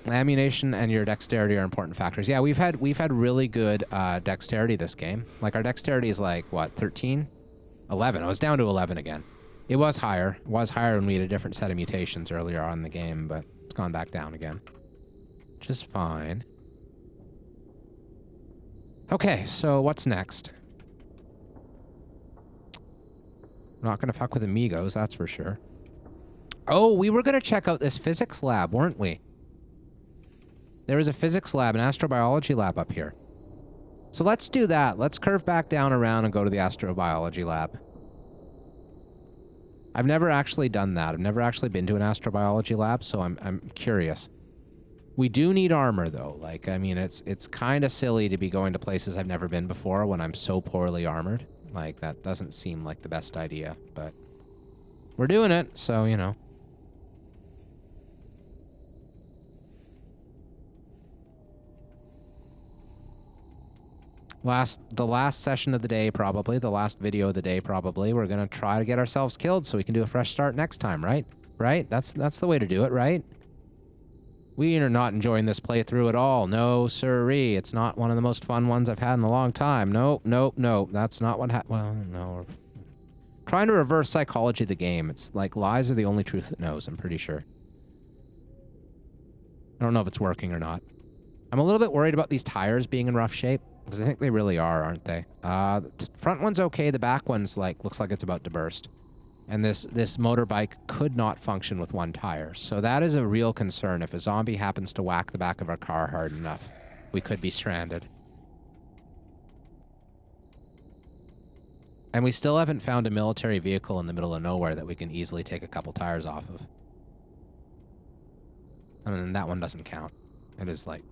Speaker 1: Ammunition and your dexterity are important factors. Yeah, we've had really good dexterity this game. Like, our dexterity is like, what, 13? 11. I was down to 11 again. It was higher. It was higher when we had a different set of mutations earlier on in the game, but it's gone back down again. Which is fine. Okay, so what's next? We're not going to fuck with amigos, that's for sure. Oh, we were going to check out this physics lab, weren't we? There was a physics lab, an astrobiology lab up here. So let's do that. Let's curve back down around and go to the astrobiology lab. I've never actually done that. I've never actually been to an astrobiology lab, so I'm curious. We do need armor, though. Like, I mean, it's kind of silly to be going to places I've never been before when I'm so poorly armored. Like, that doesn't seem like the best idea, but we're doing it, so, you know. The last session of the day, probably. The last video of the day, probably. We're going to try to get ourselves killed so we can do a fresh start next time, right? Right? That's the way to do it, right? We are not enjoying this playthrough at all. No, sirree. It's not one of the most fun ones I've had in a long time. Nope, nope, nope. That's not what well, no. We're trying to reverse psychology of the game. It's like lies are the only truth it knows, I'm pretty sure. I don't know if it's working or not. I'm a little bit worried about these tires being in rough shape. Because I think they really are, aren't they? The front one's okay. The back one's like looks like it's about to burst. And this motorbike could not function with one tire. So that is a real concern. If a zombie happens to whack the back of our car hard enough, we could be stranded. And we still haven't found a military vehicle in the middle of nowhere that we can easily take a couple tires off of. I mean, that one doesn't count. It is like...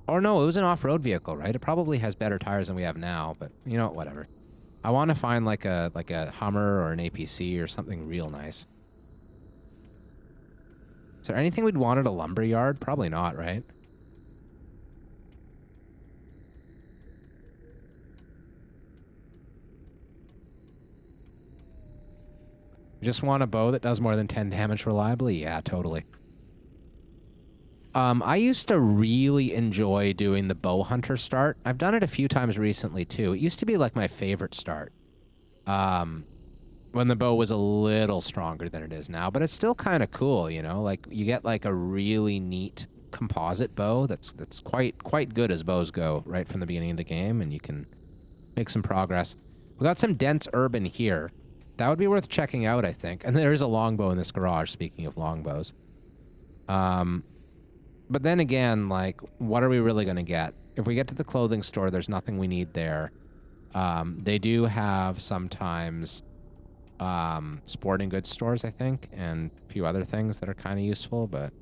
Speaker 1: Or no, it was an off-road vehicle, right? It probably has better tires than we have now, but you know, whatever. I want to find like a Hummer or an APC or something real nice. Is there anything we'd want at a lumber yard? Probably not, right? You just want a bow that does more than 10 damage reliably? Yeah, totally. I used to really enjoy doing the bow hunter start. I've done it a few times recently, too. It used to be like my favorite start. When the bow was a little stronger than it is now. But it's still kind of cool, you know? Like, you get like a really neat composite bow that's quite good as bows go right from the beginning of the game, and you can make some progress. We got some dense urban here. That would be worth checking out, I think. And there is a longbow in this garage, speaking of longbows. But then again, like, what are we really going to get? If we get to the clothing store, there's nothing we need there. They do have sometimes sporting goods stores, I think, and a few other things that are kind of useful, but...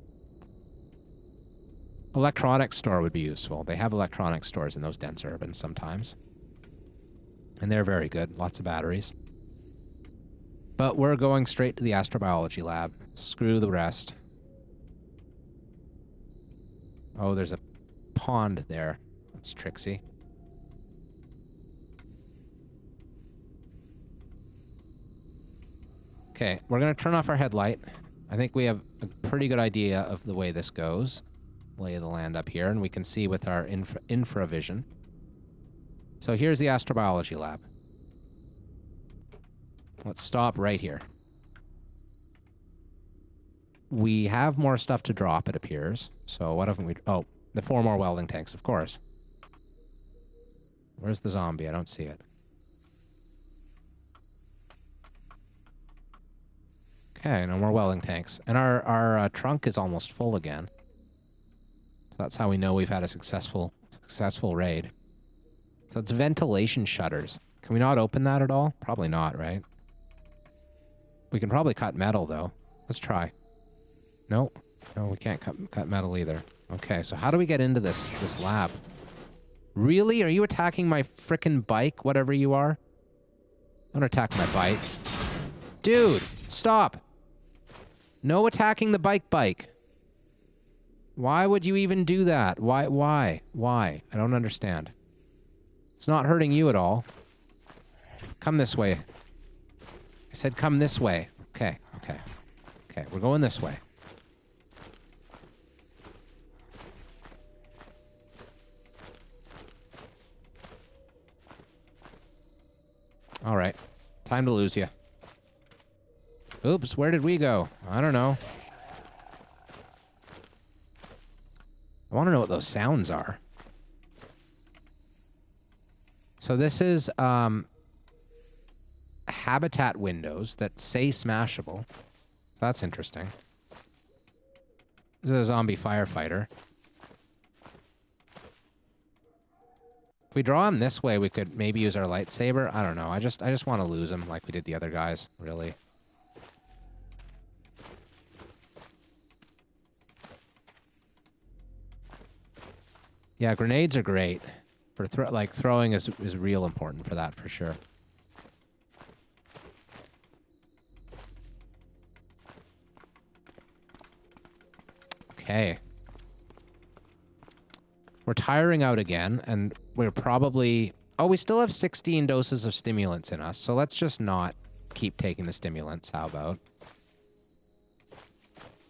Speaker 1: Electronics store would be useful. They have electronics stores in those dense urbans sometimes. And they're very good. Lots of batteries. But we're going straight to the astrobiology lab. Screw the rest. Oh, there's a pond there. That's tricksy. Okay, we're going to turn off our headlight. I think we have a pretty good idea of the way this goes. Lay of the land up here, and we can see with our infravision. So here's the astrobiology lab. Let's stop right here. We have more stuff to drop, it appears. So what haven't we... Oh, The 4 more welding tanks, of course. Where's the zombie? I don't see it. Okay, no more welding tanks. And our trunk is almost full again. So that's how we know we've had a successful raid. So it's ventilation shutters. Can we not open that at all? Probably not, right? We can probably cut metal, though. Let's try. No. No, we can't cut metal either. Okay, so how do we get into this lab? Really? Are you attacking my frickin' bike, whatever you are? Don't attack my bike. Dude, stop. No attacking the bike. Why would you even do that? Why? I don't understand. It's not hurting you at all. Come this way. I said come this way. Okay, we're going this way. All right. Time to lose you. Oops, where did we go? I don't know. I want to know what those sounds are. So this is habitat windows that say smashable. That's interesting. This is a zombie firefighter. If we draw him this way, we could maybe use our lightsaber. I don't know. I just want to lose him like we did the other guys, really. Yeah, grenades are great. For throwing is real important for that, for sure. Okay. We're tiring out again, and we're probably... Oh, we still have 16 doses of stimulants in us, so let's just not keep taking the stimulants. How about?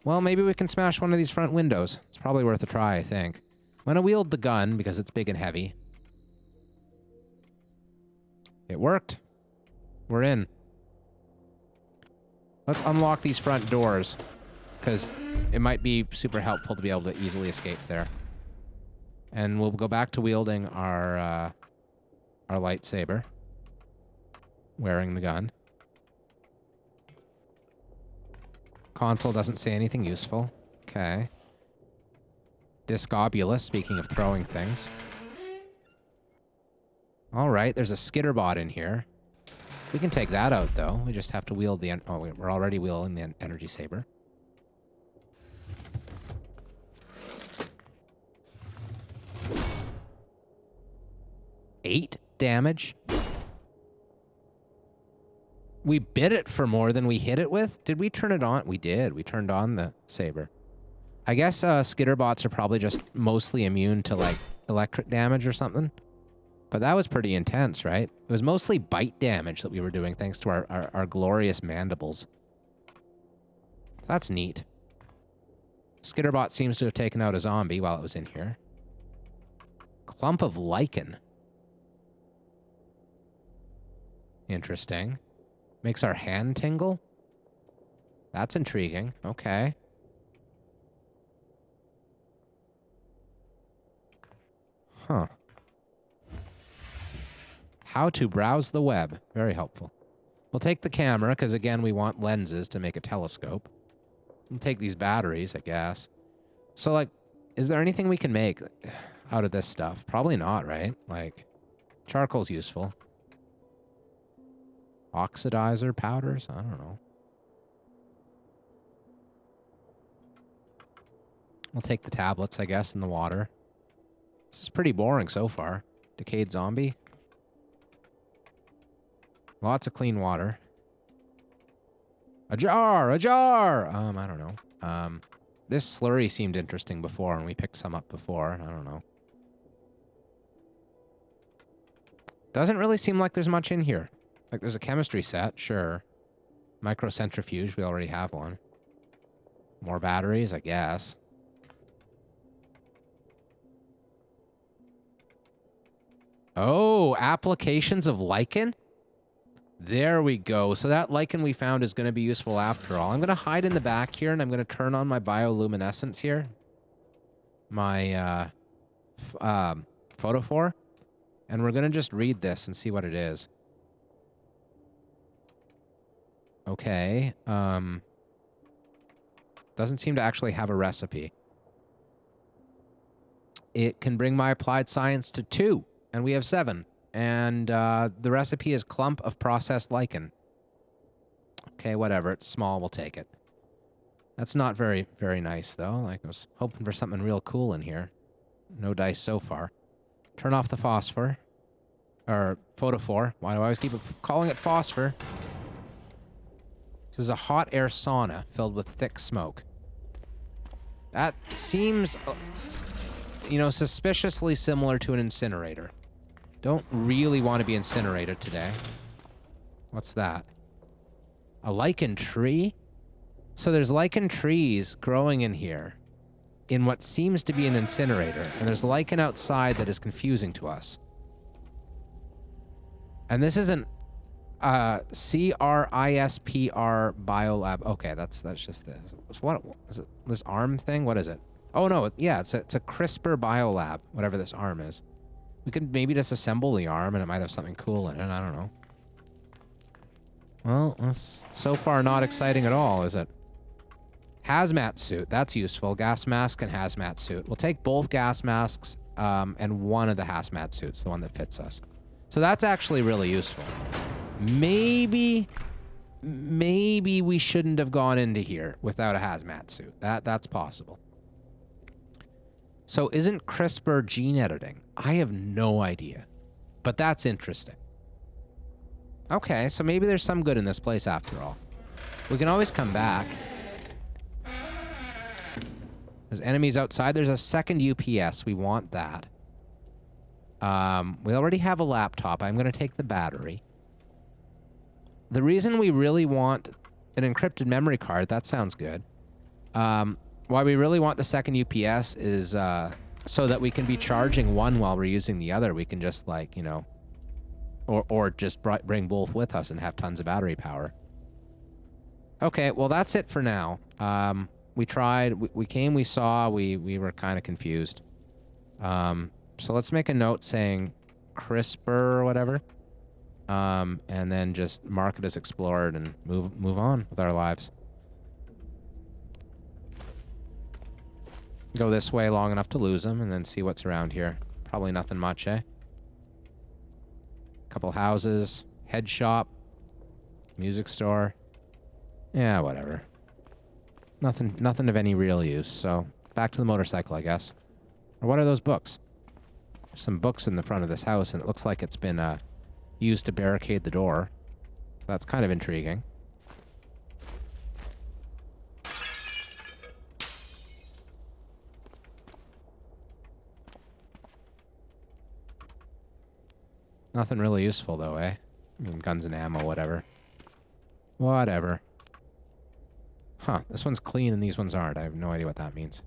Speaker 1: Well, maybe we can smash one of these front windows. It's probably worth a try, I think. I'm going to wield the gun because it's big and heavy. It worked. We're in. Let's unlock these front doors, because it might be super helpful to be able to easily escape there. And we'll go back to wielding our lightsaber. Wearing the gun. Console doesn't say anything useful. Okay. Discobulus, speaking of throwing things. Alright, there's a skitterbot in here. We can take that out, though. We just have to wield the... Oh, wait, we're already wielding the energy saber. Eight damage? We bit it for more than we hit it with? Did we turn it on? We did. We turned on the saber. I guess skitterbots are probably just mostly immune to, like, electric damage or something. But that was pretty intense, right? It was mostly bite damage that we were doing thanks to our glorious mandibles. That's neat. Skitterbot seems to have taken out a zombie while it was in here. Clump of lichen. Interesting. Makes our hand tingle? That's intriguing. Okay. Huh. How to browse the web. Very helpful. We'll take the camera, because again, we want lenses to make a telescope. We'll take these batteries, I guess. So, like, is there anything we can make out of this stuff? Probably not, right? Like, charcoal's useful. Oxidizer powders? I don't know. We'll take the tablets, I guess, in the water. This is pretty boring so far. Decayed zombie. Lots of clean water. A jar! A jar! I don't know. This slurry seemed interesting before, and we picked some up before. I don't know. Doesn't really seem like there's much in here. Like, there's a chemistry set, sure. Microcentrifuge, we already have one. More batteries, I guess. Oh, applications of lichen? There we go. So that lichen we found is going to be useful after all. I'm going to hide in the back here, and I'm going to turn on my bioluminescence here. my photo for, and we're gonna just read this and see what it is. Okay. Doesn't seem to actually have a recipe. It can bring my applied science to 2, and we have 7. And the recipe is clump of processed lichen. Okay, whatever. It's small. We'll take it. That's not very, very nice, though. Like, I was hoping for something real cool in here. No dice so far. Turn off the phosphor. Or photophore. Why do I always keep calling it phosphor? This is a hot air sauna filled with thick smoke. That seems, you know, suspiciously similar to an incinerator. Don't really want to be incinerated today. What's that? A lichen tree? So there's lichen trees growing in here in what seems to be an incinerator, and there's lichen outside that is confusing to us. And this is an CRISPR biolab. Okay, that's just this. What is it? This arm thing? What is it? Oh no, yeah, it's a CRISPR biolab. Whatever this arm is. We could maybe disassemble the arm, and it might have something cool in it. I don't know. Well, that's so far not exciting at all, is it? Hazmat suit. That's useful. Gas mask and hazmat suit. We'll take both gas masks and one of the hazmat suits, the one that fits us. So that's actually really useful. Maybe we shouldn't have gone into here without a hazmat suit. That's possible. So isn't CRISPR gene editing? I have no idea. But that's interesting. Okay, so maybe there's some good in this place after all. We can always come back. There's enemies outside. There's a second UPS. We want that. We already have a laptop. I'm going to take the battery. The reason we really want an encrypted memory card, that sounds good. Why we really want the second UPS is so that we can be charging one while we're using the other. We can just, like, you know, or just bring both with us and have tons of battery power. Okay, well, that's it for now. We tried, we came, we saw, we were kind of confused. So let's make a note saying CRISPR or whatever. And then just mark it as explored and move on with our lives. Go this way long enough to lose them and then see what's around here. Probably nothing much, eh? Couple houses, head shop, music store. Yeah, whatever. Nothing of any real use, so back to the motorcycle, I guess. Or what are those books? There's some books in the front of this house, and it looks like it's been used to barricade the door. So that's kind of intriguing. Nothing really useful, though, eh? I mean, guns and ammo, whatever. Whatever. Huh, this one's clean and these ones aren't. I have no idea what that means.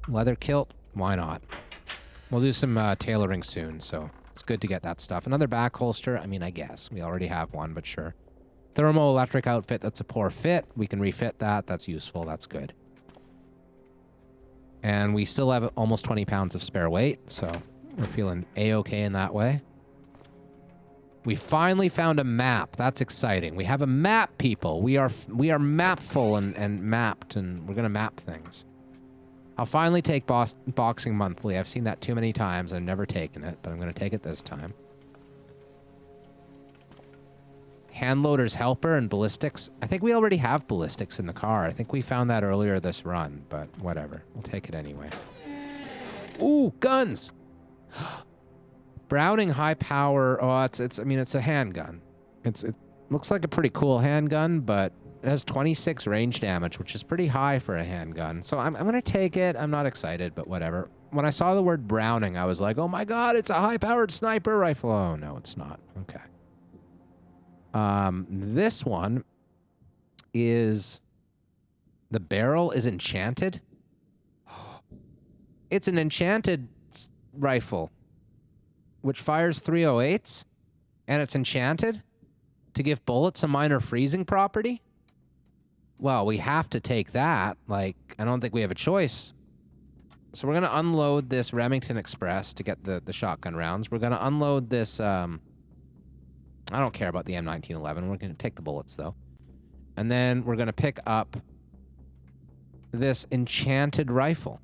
Speaker 1: Leather kilt? Why not? We'll do some tailoring soon, so it's good to get that stuff. Another back holster? I mean, I guess. We already have one, but sure. Thermoelectric outfit, that's a poor fit. We can refit that. That's useful. That's good. And we still have almost 20 pounds of spare weight, so we're feeling A-okay in that way. We finally found a map. That's exciting. We have a map, people. We are mapful and mapped, and we're going to map things. I'll finally take Boxing Monthly. I've seen that too many times. I've never taken it, but I'm going to take it this time. Handloader's Helper and Ballistics. I think we already have Ballistics in the car. I think we found that earlier this run, but whatever. We'll take it anyway. Ooh, guns! Browning high power. Oh, I mean, it's a handgun. It looks like a pretty cool handgun, but it has 26 range damage, which is pretty high for a handgun. So I'm going to take it. I'm not excited, but whatever. When I saw the word Browning, I was like, oh my god, it's a high-powered sniper rifle. Oh, no, it's not. Okay. This one is... The barrel is enchanted? It's an enchanted rifle, which fires 308s, and it's enchanted to give bullets a minor freezing property? Well, we have to take that. Like, I don't think we have a choice. So we're going to unload this Remington Express to get the shotgun rounds. We're going to unload this, I don't care about the M1911. We're going to take the bullets, though. And then we're going to pick up this enchanted rifle.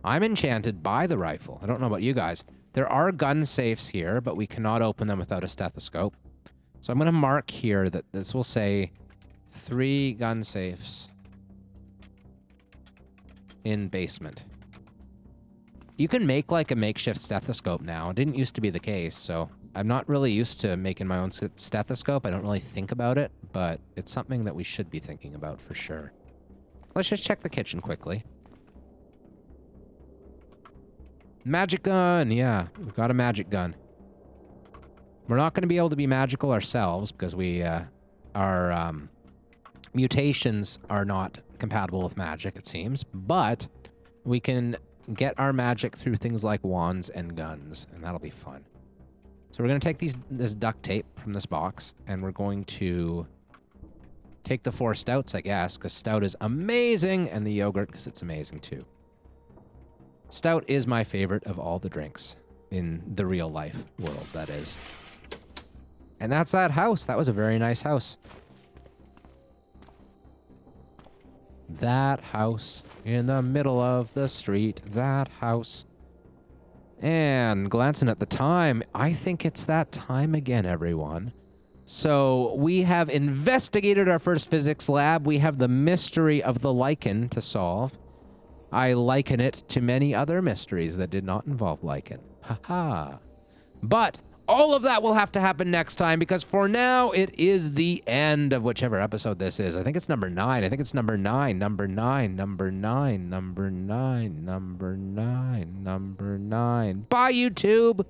Speaker 1: I'm enchanted by the rifle. I don't know about you guys. There are gun safes here, but we cannot open them without a stethoscope. So I'm going to mark here that this will say 3 gun safes in basement. You can make like a makeshift stethoscope now. It didn't used to be the case, so I'm not really used to making my own stethoscope. I don't really think about it, but it's something that we should be thinking about for sure. Let's just check the kitchen quickly. Magic gun, yeah, we've got a magic gun. We're not going to be able to be magical ourselves because our mutations are not compatible with magic, it seems, but we can get our magic through things like wands and guns, and that'll be fun. So we're going to take this duct tape from this box, and we're going to take the 4 stouts, I guess, because stout is amazing, and the yogurt because it's amazing too. Stout is my favorite of all the drinks in the real life world, that is. And that's that house. That was a very nice house. That house in the middle of the street. That house. And glancing at the time, I think it's that time again, everyone. So we have investigated our first physics lab. We have the mystery of the lichen to solve. I liken it to many other mysteries that did not involve lichen. Haha. But all of that will have to happen next time, because for now, it is the end of whichever episode this is. I think it's number 9. I think it's number 9. Number 9. Number 9. Number 9. Number 9. Number 9. Bye, YouTube!